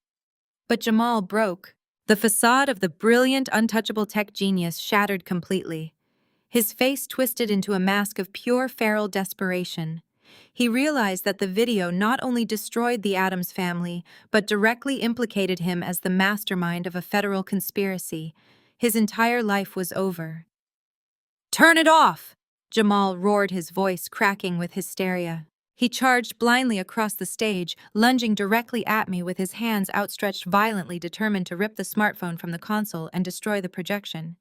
A: But Jamal broke. The facade of the brilliant, untouchable tech genius shattered completely. His face twisted into a mask of pure feral desperation. He realized that the video not only destroyed the Addams family, but directly implicated him as the mastermind of a federal conspiracy. His entire life was over. "Turn it off!" Jamal roared, his voice cracking with hysteria. He charged blindly across the stage, lunging directly at me with his hands outstretched violently, determined to rip the smartphone from the console and destroy the projection.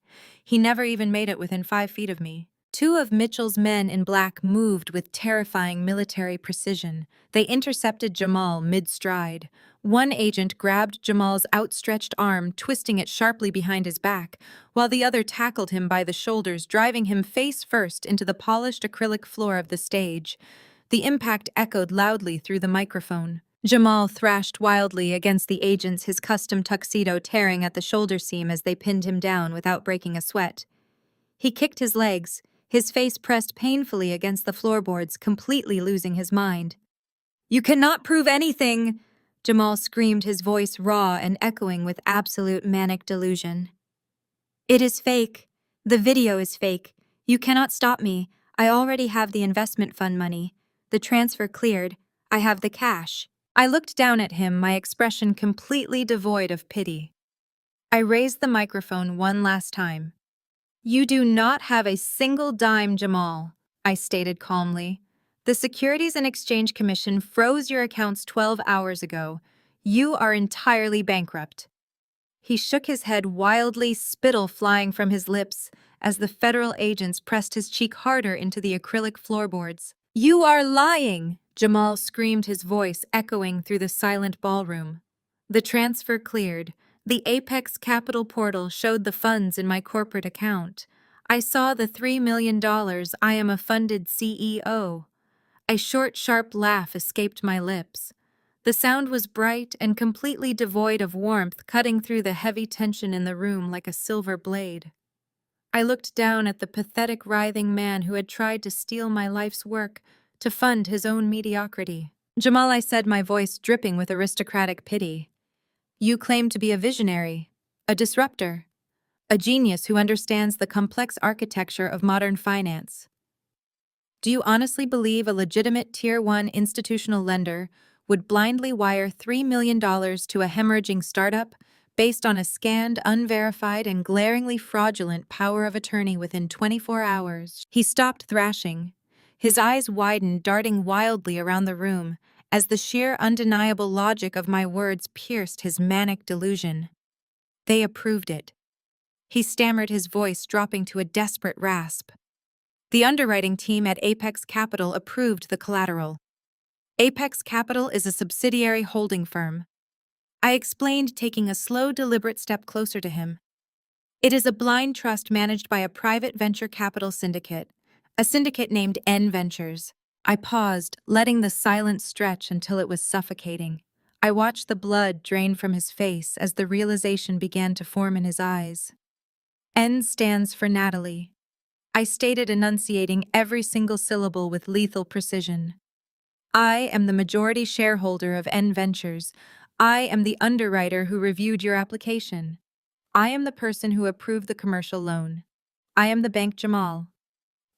A: He never even made it within 5 feet of me. Two of Mitchell's men in black moved with terrifying military precision. They intercepted Jamal mid-stride. One agent grabbed Jamal's outstretched arm, twisting it sharply behind his back, while the other tackled him by the shoulders, driving him face first into the polished acrylic floor of the stage. The impact echoed loudly through the microphone. Jamal thrashed wildly against the agents, his custom tuxedo tearing at the shoulder seam as they pinned him down without breaking a sweat. He kicked his legs, his face pressed painfully against the floorboards, completely losing his mind. "You cannot prove anything!" Jamal screamed, his voice raw and echoing with absolute manic delusion. "It is fake. The video is fake. You cannot stop me. I already have the investment fund money. The transfer cleared. I have the cash." I looked down at him, my expression completely devoid of pity. I raised the microphone one last time. "You do not have a single dime, Jamal," I stated calmly. "The Securities and Exchange Commission froze your accounts 12 hours ago. You are entirely bankrupt." He shook his head wildly, spittle flying from his lips as the federal agents pressed his cheek harder into the acrylic floorboards. "You are lying!" Jamal screamed, his voice echoing through the silent ballroom. The transfer cleared. The Apex Capital portal showed the funds in my corporate account. I saw the $3 million. I am a funded CEO. A short, sharp laugh escaped my lips. The sound was bright and completely devoid of warmth, cutting through the heavy tension in the room like a silver blade. I looked down at the pathetic, writhing man who had tried to steal my life's work to fund his own mediocrity. "Jamal," I said, my voice dripping with aristocratic pity, "you claim to be a visionary, a disruptor, a genius who understands the complex architecture of modern finance. Do you honestly believe a legitimate Tier 1 institutional lender would blindly wire $3 million to a hemorrhaging startup based on a scanned, unverified, and glaringly fraudulent power of attorney within 24 hours?" He stopped thrashing. His eyes widened, darting wildly around the room, as the sheer, undeniable logic of my words pierced his manic delusion. "They approved it." He stammered, his voice dropping to a desperate rasp. "The underwriting team at Apex Capital approved the collateral. Apex Capital is a subsidiary holding firm." I explained, taking a slow, deliberate step closer to him. "It is a blind trust managed by a private venture capital syndicate, a syndicate named N Ventures." I paused, letting the silence stretch until it was suffocating. I watched the blood drain from his face as the realization began to form in his eyes. "N stands for Natalie," I stated, enunciating every single syllable with lethal precision. I am the majority shareholder of N Ventures. I am the underwriter who reviewed your application. I am the person who approved the commercial loan. I am the bank Jamal.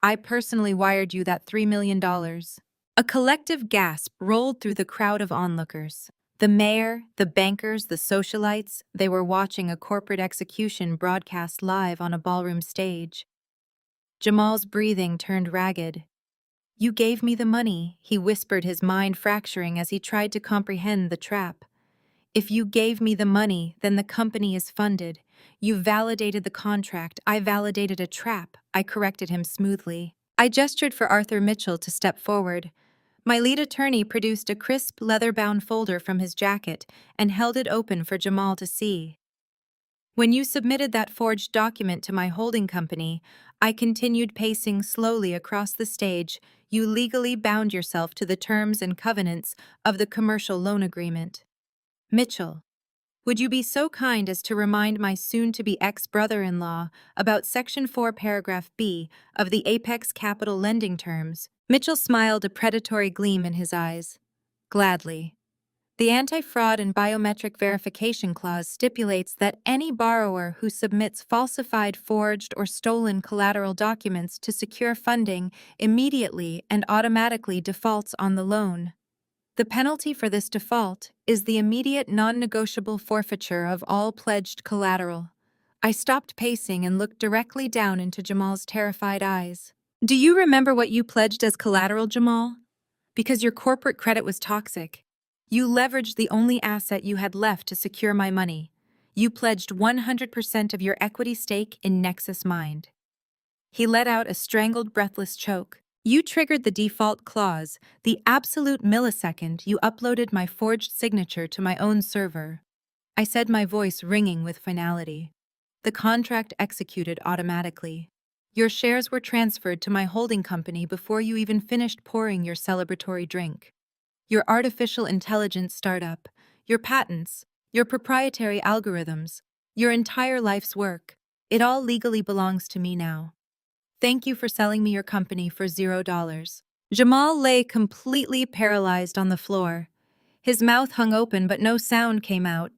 A: I personally wired you that $3 million. A collective gasp rolled through the crowd of onlookers. The mayor, the bankers, the socialites, they were watching a corporate execution broadcast live on a ballroom stage. Jamal's breathing turned ragged. "You gave me the money," he whispered, his mind fracturing as he tried to comprehend the trap. "If you gave me the money, then the company is funded. You validated the contract. I validated a trap," I corrected him smoothly. I gestured for Arthur Mitchell to step forward. My lead attorney produced a crisp, leather-bound folder from his jacket and held it open for Jamal to see. "When you submitted that forged document to my holding company," I continued, pacing slowly across the stage, "you legally bound yourself to the terms and covenants of the commercial loan agreement." Mitchell, would you be so kind as to remind my soon-to-be ex-brother-in-law about Section 4, Paragraph B of the Apex Capital lending terms? Mitchell smiled, a predatory gleam in his eyes. Gladly. The Anti-Fraud and Biometric Verification Clause stipulates that any borrower who submits falsified, forged, or stolen collateral documents to secure funding immediately and automatically defaults on the loan. The penalty for this default is the immediate non-negotiable forfeiture of all pledged collateral. I stopped pacing and looked directly down into Jamal's terrified eyes. "Do you remember what you pledged as collateral, Jamal? Because your corporate credit was toxic. You leveraged the only asset you had left to secure my money. You pledged 100% of your equity stake in Nexus Mind." He let out a strangled, breathless choke. "You triggered the default clause the absolute millisecond you uploaded my forged signature to my own server," I said, my voice ringing with finality. "The contract executed automatically. Your shares were transferred to my holding company before you even finished pouring your celebratory drink. Your artificial intelligence startup, your patents, your proprietary algorithms, your entire life's work, it all legally belongs to me now. Thank you for selling me your company for $0. Jamal lay completely paralyzed on the floor. His mouth hung open, but no sound came out.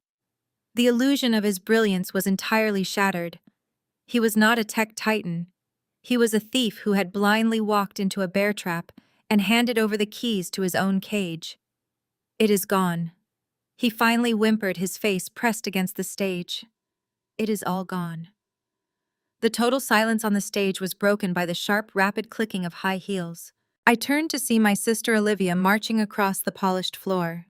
A: The illusion of his brilliance was entirely shattered. He was not a tech titan. He was a thief who had blindly walked into a bear trap and handed over the keys to his own cage. "It is gone." He finally whimpered, his face pressed against the stage. "It is all gone." The total silence on the stage was broken by the sharp, rapid clicking of high heels. I turned to see my sister Olivia marching across the polished floor.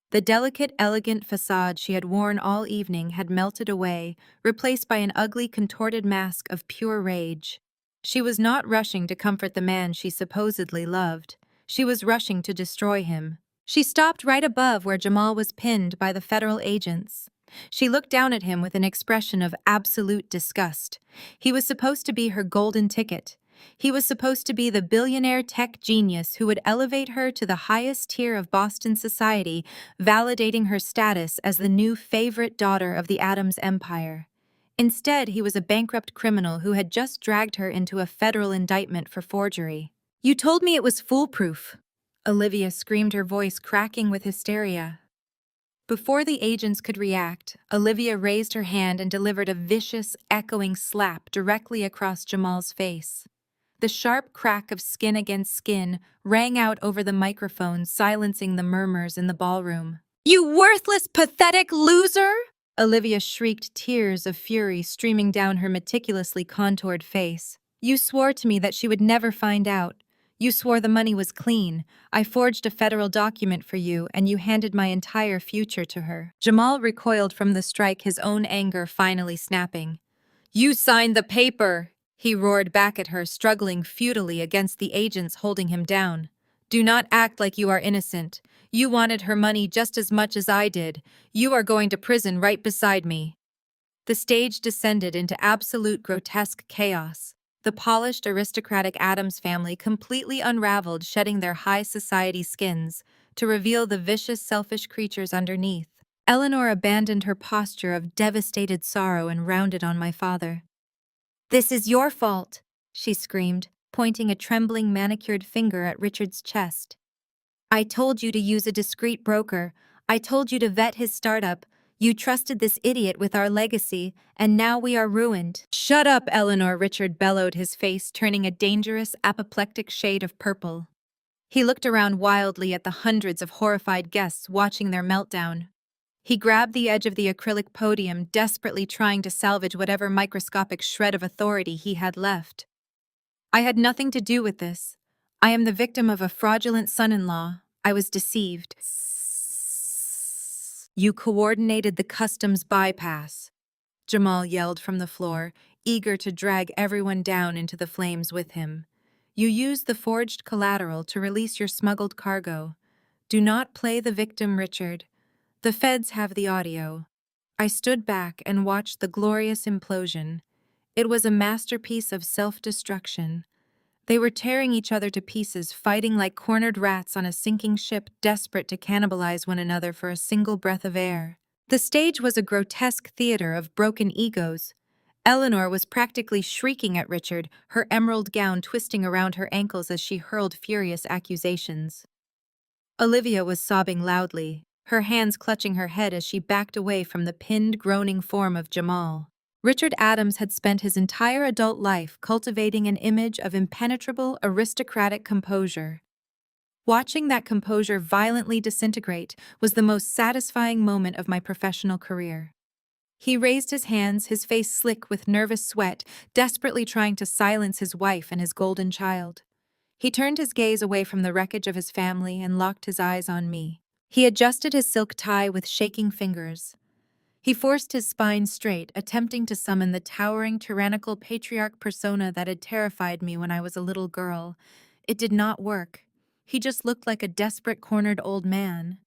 A: The delicate, elegant facade she had worn all evening had melted away, replaced by an ugly, contorted mask of pure rage. She was not rushing to comfort the man she supposedly loved. She was rushing to destroy him. She stopped right above where Jamal was pinned by the federal agents. She looked down at him with an expression of absolute disgust. He was supposed to be her golden ticket. He was supposed to be the billionaire tech genius who would elevate her to the highest tier of Boston society, validating her status as the new favorite daughter of the Adams empire. Instead, he was a bankrupt criminal who had just dragged her into a federal indictment for forgery. "You told me it was foolproof," Olivia screamed, her voice cracking with hysteria. Before the agents could react, Olivia raised her hand and delivered a vicious, echoing slap directly across Jamal's face. The sharp crack of skin against skin rang out over the microphone, silencing the murmurs in the ballroom. "You worthless, pathetic loser!" Olivia shrieked, tears of fury streaming down her meticulously contoured face. "You swore to me that she would never find out. You swore the money was clean. I forged a federal document for you, and you handed my entire future to her." Jamal recoiled from the strike, his own anger finally snapping. "You signed the paper!" he roared back at her, struggling futilely against the agents holding him down. "Do not act like you are innocent. You wanted her money just as much as I did. You are going to prison right beside me." The stage descended into absolute grotesque chaos. The polished, aristocratic Addams family completely unraveled, shedding their high society skins to reveal the vicious, selfish creatures underneath. Eleanor abandoned her posture of devastated sorrow and rounded on my father. "This is your fault," she screamed, pointing a trembling, manicured finger at Richard's chest. I told you to use a discreet broker. I told you to vet his startup. You trusted this idiot with our legacy, and now we are ruined. Shut up, Eleanor, Richard bellowed, his face turning a dangerous, apoplectic shade of purple. He looked around wildly at the hundreds of horrified guests watching their meltdown. He grabbed the edge of the acrylic podium, desperately trying to salvage whatever microscopic shred of authority he had left. I had nothing to do with this. I am the victim of a fraudulent son-in-law. I was deceived. You coordinated the customs bypass, Jamal yelled from the floor, eager to drag everyone down into the flames with him. You used the forged collateral to release your smuggled cargo. Do not play the victim, Richard. The feds have the audio. I stood back and watched the glorious implosion. It was a masterpiece of self-destruction. They were tearing each other to pieces, fighting like cornered rats on a sinking ship, desperate to cannibalize one another for a single breath of air. The stage was a grotesque theater of broken egos. Eleanor was practically shrieking at Richard, her emerald gown twisting around her ankles as she hurled furious accusations. Olivia was sobbing loudly, her hands clutching her head as she backed away from the pinned, groaning form of Jamal. Richard Adams had spent his entire adult life cultivating an image of impenetrable, aristocratic composure. Watching that composure violently disintegrate was the most satisfying moment of my professional career. He raised his hands, his face slick with nervous sweat, desperately trying to silence his wife and his golden child. He turned his gaze away from the wreckage of his family and locked his eyes on me. He adjusted his silk tie with shaking fingers. He forced his spine straight, attempting to summon the towering, tyrannical patriarch persona that had terrified me when I was a little girl. It did not work. He just looked like a desperate, cornered old man.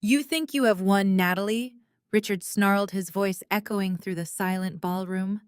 A: "You think you have won, Natalie?" Richard snarled, his voice echoing through the silent ballroom.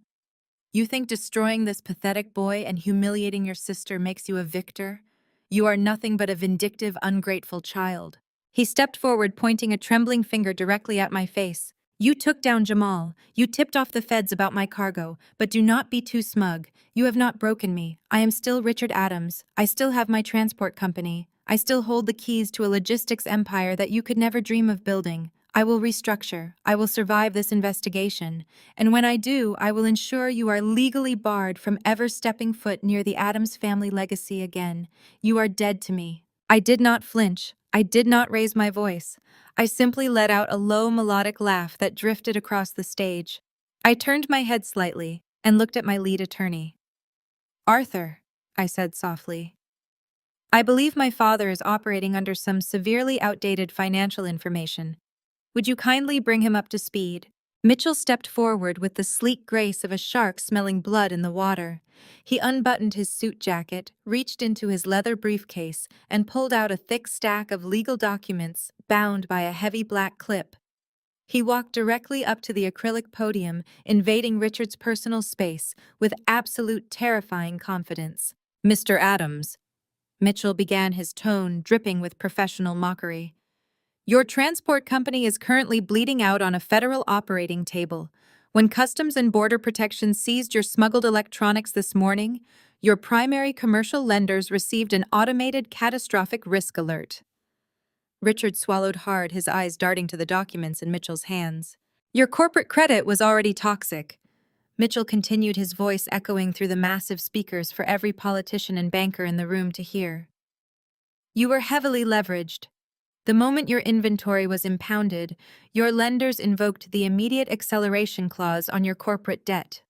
A: "You think destroying this pathetic boy and humiliating your sister makes you a victor? You are nothing but a vindictive, ungrateful child." He stepped forward, pointing a trembling finger directly at my face. "You took down Jamal. You tipped off the feds about my cargo, but do not be too smug. You have not broken me. I am still Richard Adams. I still have my transport company. I still hold the keys to a logistics empire that you could never dream of building. I will restructure. I will survive this investigation. And when I do, I will ensure you are legally barred from ever stepping foot near the Adams family legacy again. You are dead to me." I did not flinch. I did not raise my voice. I simply let out a low melodic laugh that drifted across the stage. I turned my head slightly and looked at my lead attorney. "Arthur," I said softly, "I believe my father is operating under some severely outdated financial information. Would you kindly bring him up to speed?" Mitchell stepped forward with the sleek grace of a shark smelling blood in the water. He unbuttoned his suit jacket, reached into his leather briefcase, and pulled out a thick stack of legal documents bound by a heavy black clip. He walked directly up to the acrylic podium, invading Richard's personal space with absolute terrifying confidence. "Mr. Adams," Mitchell began, his tone dripping with professional mockery, "your transport company is currently bleeding out on a federal operating table. When Customs and Border Protection seized your smuggled electronics this morning, your primary commercial lenders received an automated catastrophic risk alert." Richard swallowed hard, his eyes darting to the documents in Mitchell's hands. "Your corporate credit was already toxic." Mitchell continued, his voice echoing through the massive speakers for every politician and banker in the room to hear. "You were heavily leveraged. The moment your inventory was impounded, your lenders invoked the immediate acceleration clause on your corporate debt.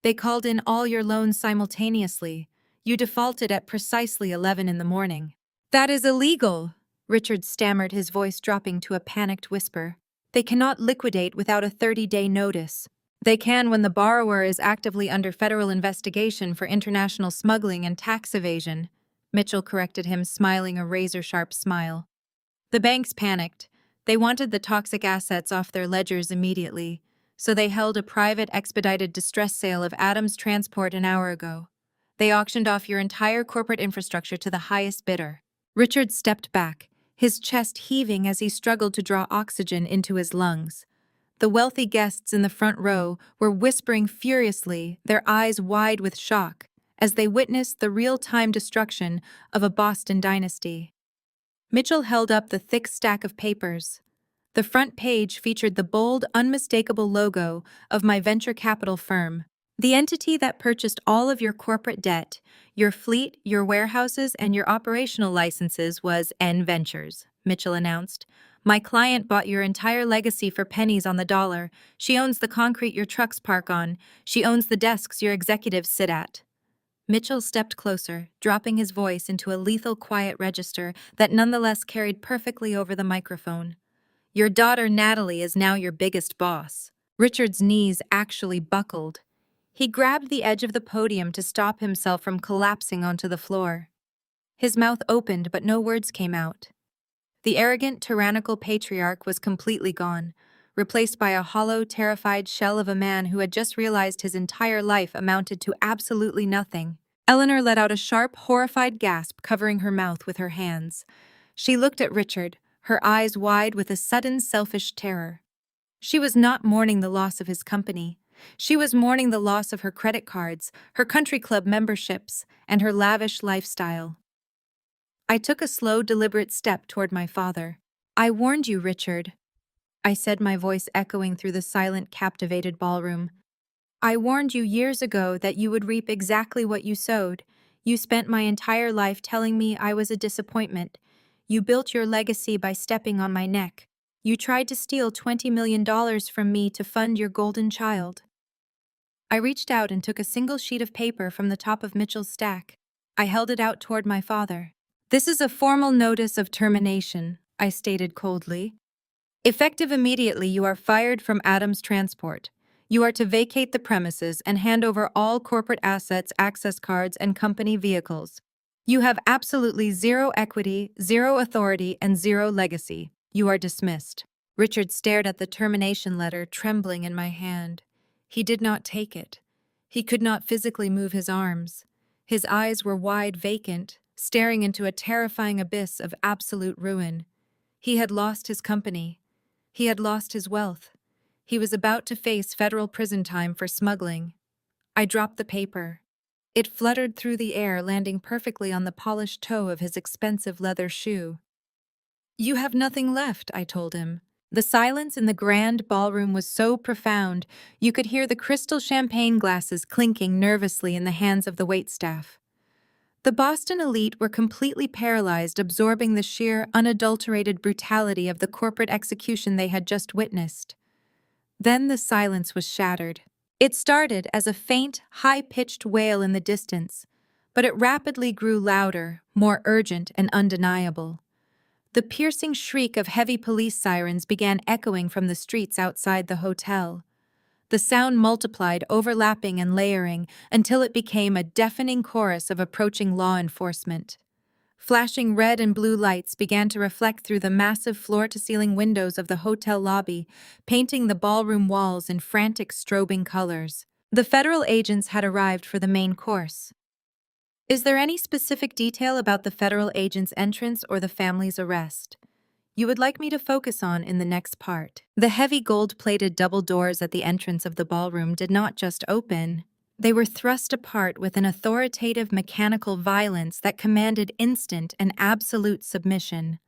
A: They called in all your loans simultaneously. You defaulted at precisely 11 in the morning. "That is illegal," Richard stammered, his voice dropping to a panicked whisper. "They cannot liquidate without a 30-day notice. They can when the borrower is actively under federal investigation for international smuggling and tax evasion," Mitchell corrected him, smiling a razor-sharp smile. "The banks panicked. They wanted the toxic assets off their ledgers immediately, so they held a private expedited distress sale of Adams Transport an hour ago. They auctioned off your entire corporate infrastructure to the highest bidder." Richard stepped back, his chest heaving as he struggled to draw oxygen into his lungs. The wealthy guests in the front row were whispering furiously, their eyes wide with shock, as they witnessed the real-time destruction of a Boston dynasty. Mitchell held up the thick stack of papers. The front page featured the bold, unmistakable logo of my venture capital firm, the entity that purchased all of your corporate debt, your fleet, your warehouses, and your operational licenses was N Ventures, Mitchell announced. My client bought your entire legacy for pennies on the dollar. She owns the concrete your trucks park on. She owns the desks your executives sit at. Mitchell stepped closer, dropping his voice into a lethal quiet register that nonetheless carried perfectly over the microphone. Your daughter Natalie is now your biggest boss. Richard's knees actually buckled. He grabbed the edge of the podium to stop himself from collapsing onto the floor. His mouth opened, but no words came out. The arrogant, tyrannical patriarch was completely gone, replaced by a hollow, terrified shell of a man who had just realized his entire life amounted to absolutely nothing. Eleanor let out a sharp, horrified gasp, covering her mouth with her hands. She looked at Richard, her eyes wide with a sudden selfish terror. She was not mourning the loss of his company. She was mourning the loss of her credit cards, her country club memberships, and her lavish lifestyle. I took a slow, deliberate step toward my father. I warned you, Richard, I said, my voice echoing through the silent, captivated ballroom. I warned you years ago that you would reap exactly what you sowed. You spent my entire life telling me I was a disappointment. You built your legacy by stepping on my neck. You tried to steal $20 million from me to fund your golden child. I reached out and took a single sheet of paper from the top of Mitchell's stack. I held it out toward my father. This is a formal notice of termination, I stated coldly. Effective immediately, you are fired from Adams Transport. You are to vacate the premises and hand over all corporate assets, access cards, and company vehicles. You have absolutely zero equity, zero authority, and zero legacy. You are dismissed. Richard stared at the termination letter, trembling in my hand. He did not take it. He could not physically move his arms. His eyes were wide, vacant, staring into a terrifying abyss of absolute ruin. He had lost his company. He had lost his wealth. He was about to face federal prison time for smuggling. I dropped the paper. It fluttered through the air, landing perfectly on the polished toe of his expensive leather shoe. You have nothing left, I told him. The silence in the grand ballroom was so profound, you could hear the crystal champagne glasses clinking nervously in the hands of the waitstaff. The Boston elite were completely paralyzed, absorbing the sheer, unadulterated brutality of the corporate execution they had just witnessed. Then the silence was shattered. It started as a faint, high-pitched wail in the distance, but it rapidly grew louder, more urgent and undeniable. The piercing shriek of heavy police sirens began echoing from the streets outside the hotel. The sound multiplied, overlapping and layering, until it became a deafening chorus of approaching law enforcement. Flashing red and blue lights began to reflect through the massive floor-to-ceiling windows of the hotel lobby, painting the ballroom walls in frantic, strobing colors. The federal agents had arrived for the main course. Is there any specific detail about the federal agent's entrance or the family's arrest you would like me to focus on in the next part? The heavy gold-plated double doors at the entrance of the ballroom did not just open. They were thrust apart with an authoritative mechanical violence that commanded instant and absolute submission.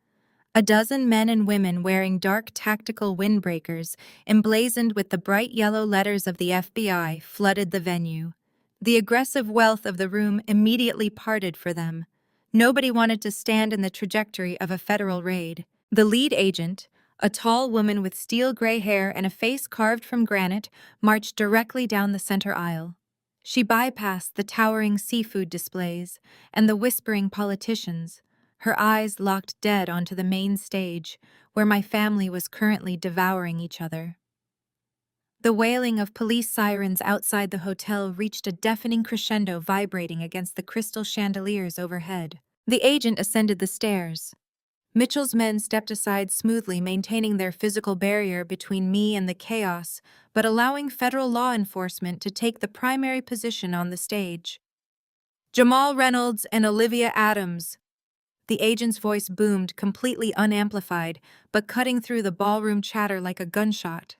A: A dozen men and women wearing dark tactical windbreakers, emblazoned with the bright yellow letters of the FBI, flooded the venue. The aggressive wealth of the room immediately parted for them. Nobody wanted to stand in the trajectory of a federal raid. The lead agent, a tall woman with steel gray hair and a face carved from granite, marched directly down the center aisle. She bypassed the towering seafood displays and the whispering politicians, her eyes locked dead onto the main stage, where my family was currently devouring each other. The wailing of police sirens outside the hotel reached a deafening crescendo, vibrating against the crystal chandeliers overhead. The agent ascended the stairs. Mitchell's men stepped aside smoothly, maintaining their physical barrier between me and the chaos, but allowing federal law enforcement to take the primary position on the stage. Jamal Reynolds and Olivia Adams. The agent's voice boomed, completely unamplified, but cutting through the ballroom chatter like a gunshot.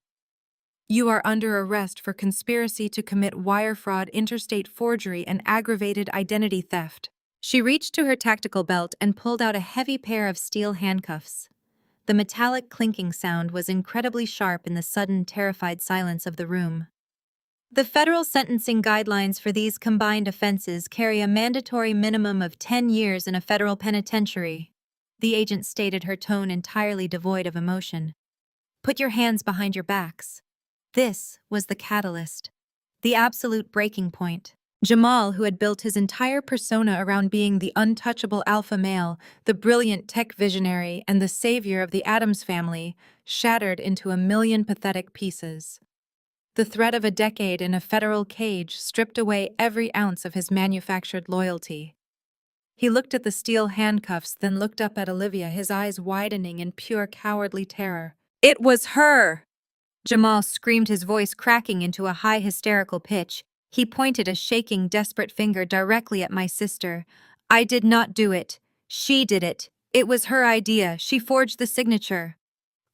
A: You are under arrest for conspiracy to commit wire fraud, interstate forgery, and aggravated identity theft. She reached to her tactical belt and pulled out a heavy pair of steel handcuffs. The metallic clinking sound was incredibly sharp in the sudden, terrified silence of the room. The federal sentencing guidelines for these combined offenses carry a mandatory minimum of 10 years in a federal penitentiary. The agent stated, her tone entirely devoid of emotion. Put your hands behind your backs. This was the catalyst, the absolute breaking point. Jamal, who had built his entire persona around being the untouchable alpha male, the brilliant tech visionary, and the savior of the Addams family, shattered into a million pathetic pieces. The threat of a decade in a federal cage stripped away every ounce of his manufactured loyalty. He looked at the steel handcuffs, then looked up at Olivia, his eyes widening in pure cowardly terror. It was her! Jamal screamed, his voice cracking into a high hysterical pitch. He pointed a shaking, desperate finger directly at my sister. I did not do it. She did it. It was her idea. She forged the signature.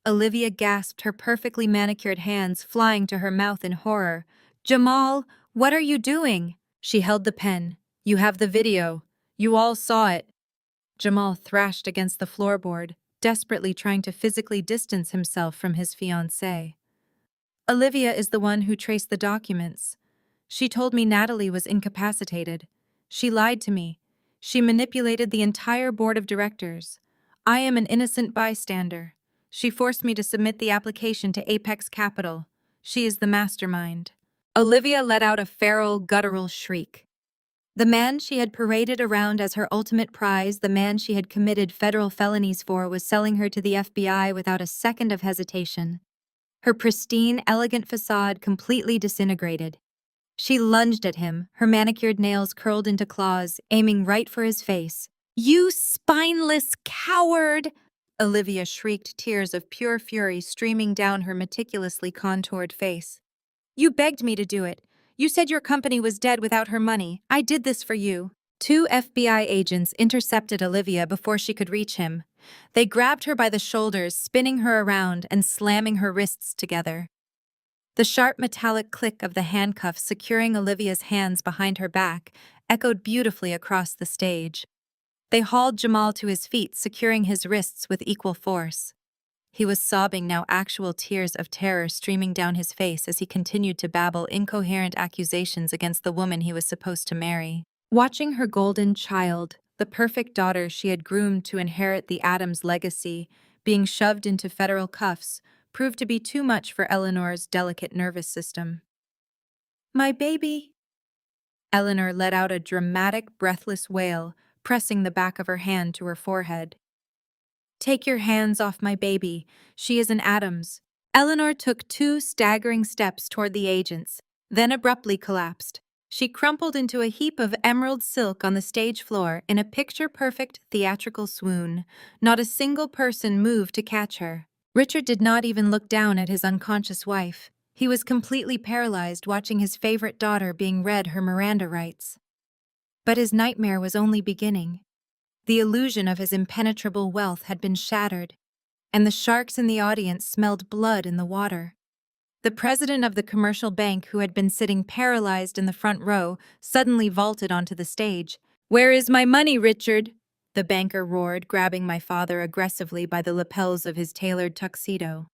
A: Olivia gasped, her perfectly manicured hands flying to her mouth in horror. Jamal, what are you doing? She held the pen. You have the video. You all saw it. Jamal thrashed against the floorboard, desperately trying to physically distance himself from his fiancée. Olivia is the one who traced the documents. She told me Natalie was incapacitated. She lied to me. She manipulated the entire board of directors. I am an innocent bystander. She forced me to submit the application to Apex Capital. She is the mastermind. Olivia let out a feral, guttural shriek. The man she had paraded around as her ultimate prize, the man she had committed federal felonies for, was selling her to the FBI without a second of hesitation. Her pristine, elegant facade completely disintegrated. She lunged at him, her manicured nails curled into claws, aiming right for his face. You spineless coward! Olivia shrieked, tears of pure fury streaming down her meticulously contoured face. You begged me to do it. You said your company was dead without her money. I did this for you. 2 FBI agents intercepted Olivia before she could reach him. They grabbed her by the shoulders, spinning her around and slamming her wrists together. The sharp metallic click of the handcuffs securing Olivia's hands behind her back echoed beautifully across the stage. They hauled Jamal to his feet, securing his wrists with equal force. He was sobbing now, actual tears of terror streaming down his face as he continued to babble incoherent accusations against the woman he was supposed to marry. Watching her golden child, the perfect daughter she had groomed to inherit the Addams legacy, being shoved into federal cuffs, proved to be too much for Eleanor's delicate nervous system. My baby! Eleanor let out a dramatic, breathless wail, pressing the back of her hand to her forehead. Take your hands off my baby. She is an Addams. Eleanor took 2 staggering steps toward the agents, then abruptly collapsed. She crumpled into a heap of emerald silk on the stage floor in a picture-perfect theatrical swoon. Not a single person moved to catch her. Richard did not even look down at his unconscious wife. He was completely paralyzed, watching his favorite daughter being read her Miranda rights. But his nightmare was only beginning. The illusion of his impenetrable wealth had been shattered, and the sharks in the audience smelled blood in the water. The president of the commercial bank, who had been sitting paralyzed in the front row, suddenly vaulted onto the stage. Where is my money, Richard? The banker roared, grabbing my father aggressively by the lapels of his tailored tuxedo.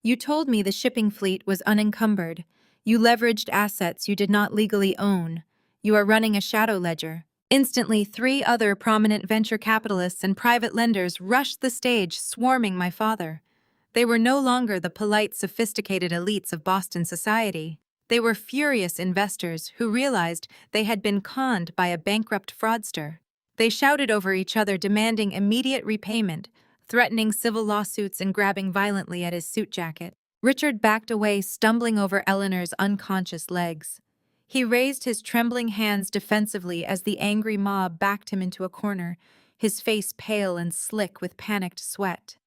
A: You told me the shipping fleet was unencumbered. You leveraged assets you did not legally own. You are running a shadow ledger. Instantly, 3 other prominent venture capitalists and private lenders rushed the stage, swarming my father. They were no longer the polite, sophisticated elites of Boston society. They were furious investors who realized they had been conned by a bankrupt fraudster. They shouted over each other, demanding immediate repayment, threatening civil lawsuits and grabbing violently at his suit jacket. Richard backed away, stumbling over Eleanor's unconscious legs. He raised his trembling hands defensively as the angry mob backed him into a corner, his face pale and slick with panicked sweat.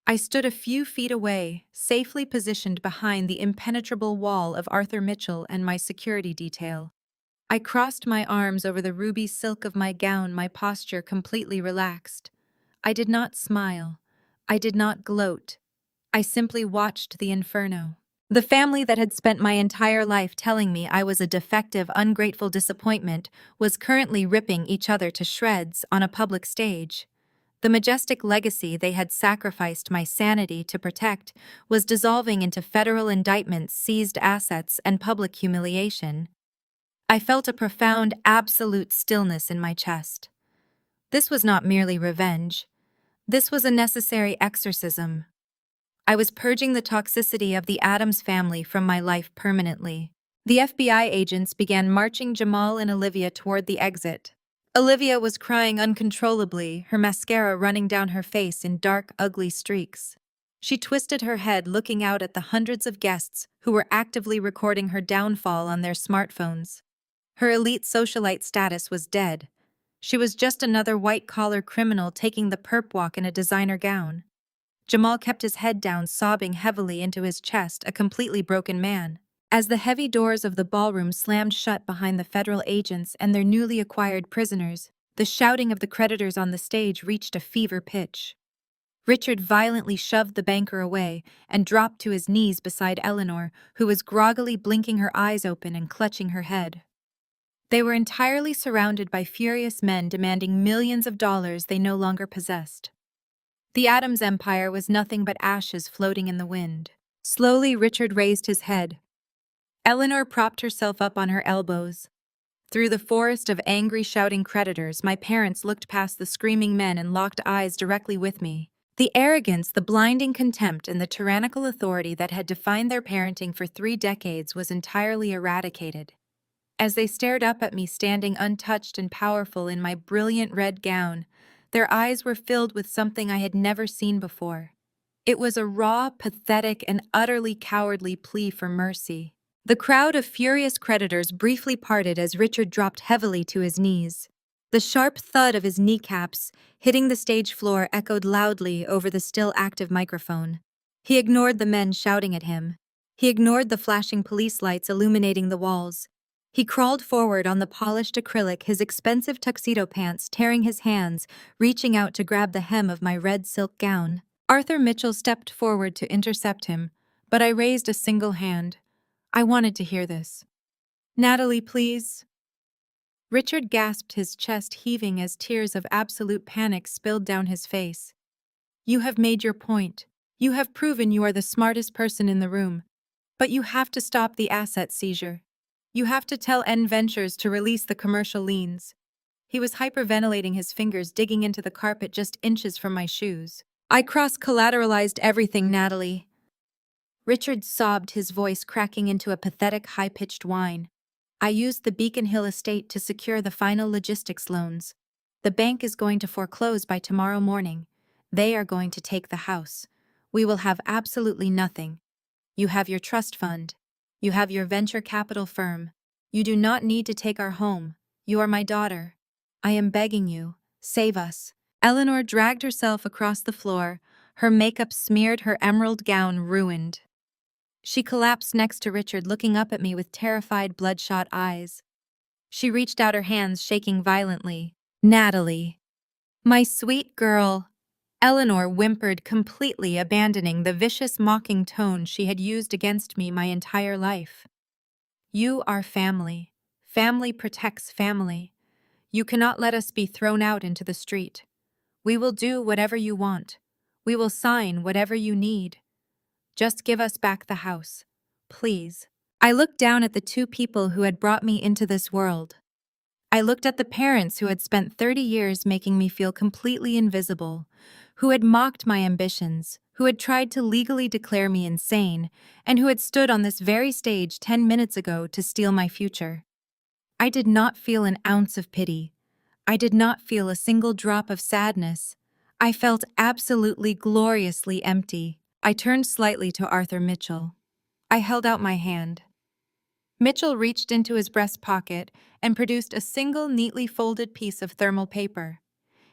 A: I stood a few feet away, safely positioned behind the impenetrable wall of Arthur Mitchell and my security detail. I crossed my arms over the ruby silk of my gown, my posture completely relaxed. I did not smile. I did not gloat. I simply watched the inferno. The family that had spent my entire life telling me I was a defective, ungrateful disappointment was currently ripping each other to shreds on a public stage. The majestic legacy they had sacrificed my sanity to protect was dissolving into federal indictments, seized assets, and public humiliation. I felt a profound, absolute stillness in my chest. This was not merely revenge. This was a necessary exorcism. I was purging the toxicity of the Addams family from my life permanently. The FBI agents began marching Jamal and Olivia toward the exit. Olivia was crying uncontrollably, her mascara running down her face in dark, ugly streaks. She twisted her head, looking out at the hundreds of guests who were actively recording her downfall on their smartphones. Her elite socialite status was dead. She was just another white-collar criminal taking the perp walk in a designer gown. Jamal kept his head down, sobbing heavily into his chest, a completely broken man. As the heavy doors of the ballroom slammed shut behind the federal agents and their newly acquired prisoners, the shouting of the creditors on the stage reached a fever pitch. Richard violently shoved the banker away and dropped to his knees beside Eleanor, who was groggily blinking her eyes open and clutching her head. They were entirely surrounded by furious men demanding millions of dollars they no longer possessed. The Addams empire was nothing but ashes floating in the wind. Slowly, Richard raised his head. Eleanor propped herself up on her elbows. Through the forest of angry, shouting creditors, my parents looked past the screaming men and locked eyes directly with me. The arrogance, the blinding contempt, and the tyrannical authority that had defined their parenting for 3 decades was entirely eradicated. As they stared up at me standing untouched and powerful in my brilliant red gown, their eyes were filled with something I had never seen before. It was a raw, pathetic, and utterly cowardly plea for mercy. The crowd of furious creditors briefly parted as Richard dropped heavily to his knees. The sharp thud of his kneecaps hitting the stage floor echoed loudly over the still active microphone. He ignored the men shouting at him. He ignored the flashing police lights illuminating the walls. He crawled forward on the polished acrylic, his expensive tuxedo pants tearing his hands, reaching out to grab the hem of my red silk gown. Arthur Mitchell stepped forward to intercept him, but I raised a single hand. I wanted to hear this. "Natalie, please." Richard gasped, his chest heaving as tears of absolute panic spilled down his face. "You have made your point. You have proven you are the smartest person in the room. But you have to stop the asset seizure. You have to tell N Ventures to release the commercial liens." He was hyperventilating, his fingers digging into the carpet just inches from my shoes. "I cross-collateralized everything, Natalie." Richard sobbed, his voice cracking into a pathetic, high-pitched whine. "I used the Beacon Hill estate to secure the final logistics loans. The bank is going to foreclose by tomorrow morning. They are going to take the house. We will have absolutely nothing. You have your trust fund. You have your venture capital firm. You do not need to take our home. You are my daughter. I am begging you, save us." Eleanor dragged herself across the floor, her makeup smeared, her emerald gown ruined. She collapsed next to Richard, looking up at me with terrified, bloodshot eyes. She reached out her hands, shaking violently. "Natalie, my sweet girl." Eleanor whimpered, completely abandoning the vicious, mocking tone she had used against me my entire life. "You are family. Family protects family. You cannot let us be thrown out into the street. We will do whatever you want. We will sign whatever you need. Just give us back the house, please." I looked down at the 2 people who had brought me into this world. I looked at the parents who had spent 30 years making me feel completely invisible, who had mocked my ambitions, who had tried to legally declare me insane, and who had stood on this very stage 10 minutes ago to steal my future. I did not feel an ounce of pity. I did not feel a single drop of sadness. I felt absolutely gloriously empty. I turned slightly to Arthur Mitchell. I held out my hand. Mitchell reached into his breast pocket and produced a single neatly folded piece of thermal paper.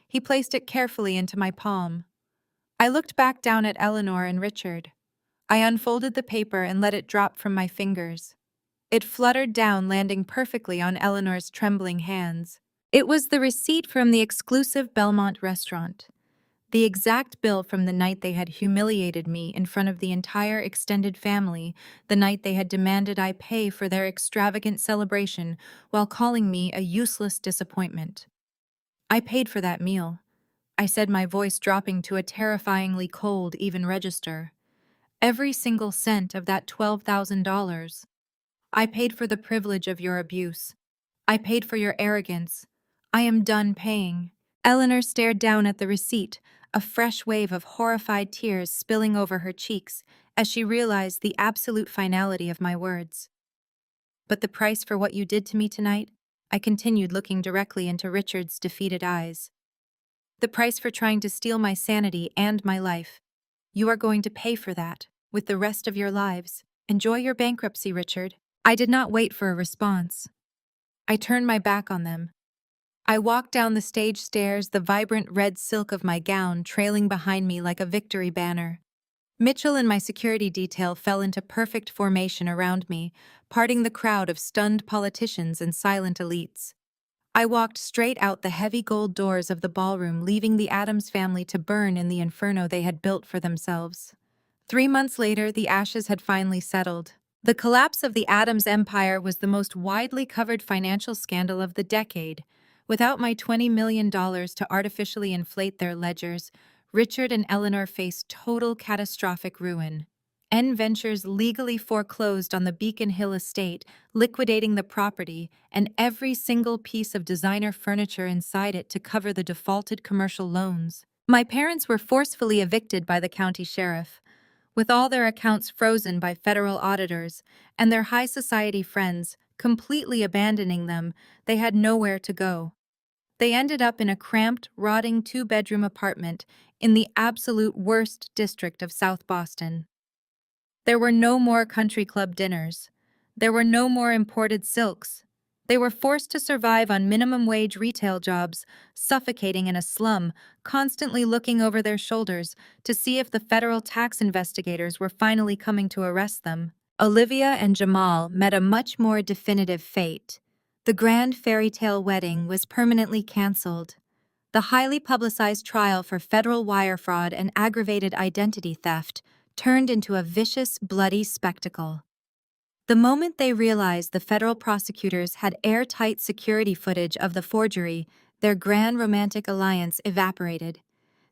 A: He placed it carefully into my palm. I looked back down at Eleanor and Richard. I unfolded the paper and let it drop from my fingers. It fluttered down, landing perfectly on Eleanor's trembling hands. It was the receipt from the exclusive Belmont restaurant. The exact bill from the night they had humiliated me in front of the entire extended family, the night they had demanded I pay for their extravagant celebration while calling me a useless disappointment. I paid for that meal, I said, my voice dropping to a terrifyingly cold, even register. Every single cent of that $12,000. I paid for the privilege of your abuse. I paid for your arrogance. I am done paying. Eleanor stared down at the receipt, a fresh wave of horrified tears spilling over her cheeks as she realized the absolute finality of my words. But the price for what you did to me tonight? I continued, looking directly into Richard's defeated eyes. The price for trying to steal my sanity and my life. You are going to pay for that, with the rest of your lives. Enjoy your bankruptcy, Richard. I did not wait for a response. I turned my back on them. I walked down the stage stairs, the vibrant red silk of my gown trailing behind me like a victory banner. Mitchell and my security detail fell into perfect formation around me, parting the crowd of stunned politicians and silent elites. I walked straight out the heavy gold doors of the ballroom, leaving the Addams family to burn in the inferno they had built for themselves. 3 months later, the ashes had finally settled. The collapse of the Addams empire was the most widely covered financial scandal of the decade. Without my $20 million to artificially inflate their ledgers, Richard and Eleanor faced total catastrophic ruin. N Ventures legally foreclosed on the Beacon Hill estate, liquidating the property and every single piece of designer furniture inside it to cover the defaulted commercial loans. My parents were forcefully evicted by the county sheriff, with all their accounts frozen by federal auditors, and their high society friends completely abandoning them. They had nowhere to go. They ended up in a cramped, rotting 2-bedroom apartment in the absolute worst district of South Boston. There were no more country club dinners. There were no more imported silks. They were forced to survive on minimum wage retail jobs, suffocating in a slum, constantly looking over their shoulders to see if the federal tax investigators were finally coming to arrest them. Olivia and Jamal met a much more definitive fate. The grand fairy tale wedding was permanently canceled. The highly publicized trial for federal wire fraud and aggravated identity theft turned into a vicious, bloody spectacle. The moment they realized the federal prosecutors had airtight security footage of the forgery, their grand romantic alliance evaporated.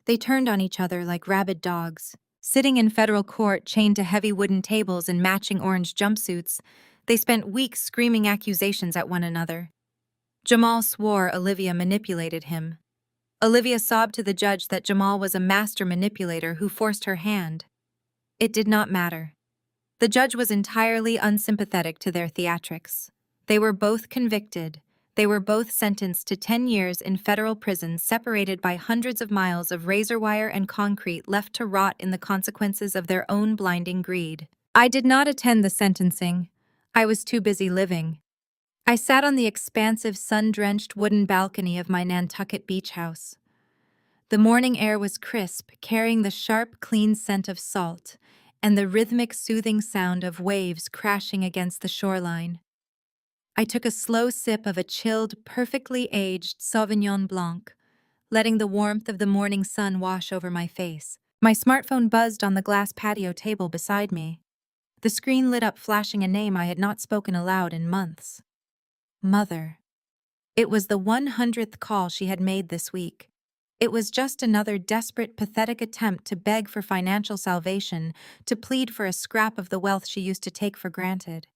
A: They turned on each other like rabid dogs. Sitting in federal court chained to heavy wooden tables in matching orange jumpsuits, they spent weeks screaming accusations at one another. Jamal swore Olivia manipulated him. Olivia sobbed to the judge that Jamal was a master manipulator who forced her hand. It did not matter. The judge was entirely unsympathetic to their theatrics. They were both convicted. They were both sentenced to 10 years in federal prison, separated by hundreds of miles of razor wire and concrete, left to rot in the consequences of their own blinding greed. I did not attend the sentencing. I was too busy living. I sat on the expansive, sun-drenched wooden balcony of my Nantucket beach house. The morning air was crisp, carrying the sharp, clean scent of salt and the rhythmic, soothing sound of waves crashing against the shoreline. I took a slow sip of a chilled, perfectly aged Sauvignon Blanc, letting the warmth of the morning sun wash over my face. My smartphone buzzed on the glass patio table beside me. The screen lit up, flashing a name I had not spoken aloud in months. Mother. It was the 100th call she had made this week. It was just another desperate, pathetic attempt to beg for financial salvation, to plead for a scrap of the wealth she used to take for granted.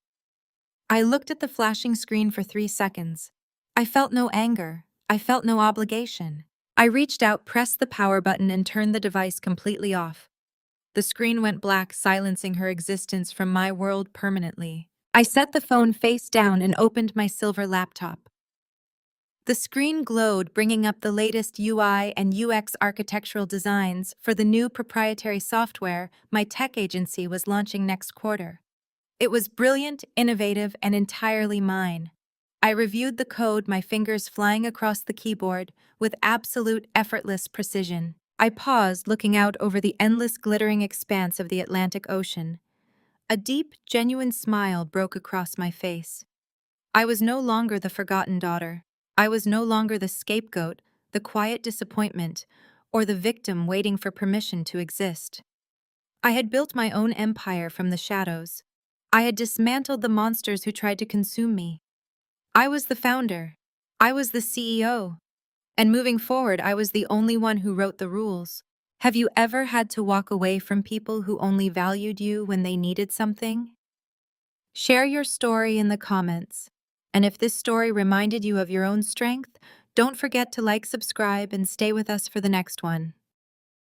A: I looked at the flashing screen for 3 seconds. I felt no anger. I felt no obligation. I reached out, pressed the power button, and turned the device completely off. The screen went black, silencing her existence from my world permanently. I set the phone face down and opened my silver laptop. The screen glowed, bringing up the latest UI and UX architectural designs for the new proprietary software my tech agency was launching next quarter. It was brilliant, innovative, and entirely mine. I reviewed the code, my fingers flying across the keyboard with absolute effortless precision. I paused, looking out over the endless glittering expanse of the Atlantic Ocean. A deep, genuine smile broke across my face. I was no longer the forgotten daughter. I was no longer the scapegoat, the quiet disappointment, or the victim waiting for permission to exist. I had built my own empire from the shadows. I had dismantled the monsters who tried to consume me. I was the founder. I was the CEO. And moving forward, I was the only one who wrote the rules. Have you ever had to walk away from people who only valued you when they needed something? Share your story in the comments. And if this story reminded you of your own strength, don't forget to like, subscribe, and stay with us for the next one.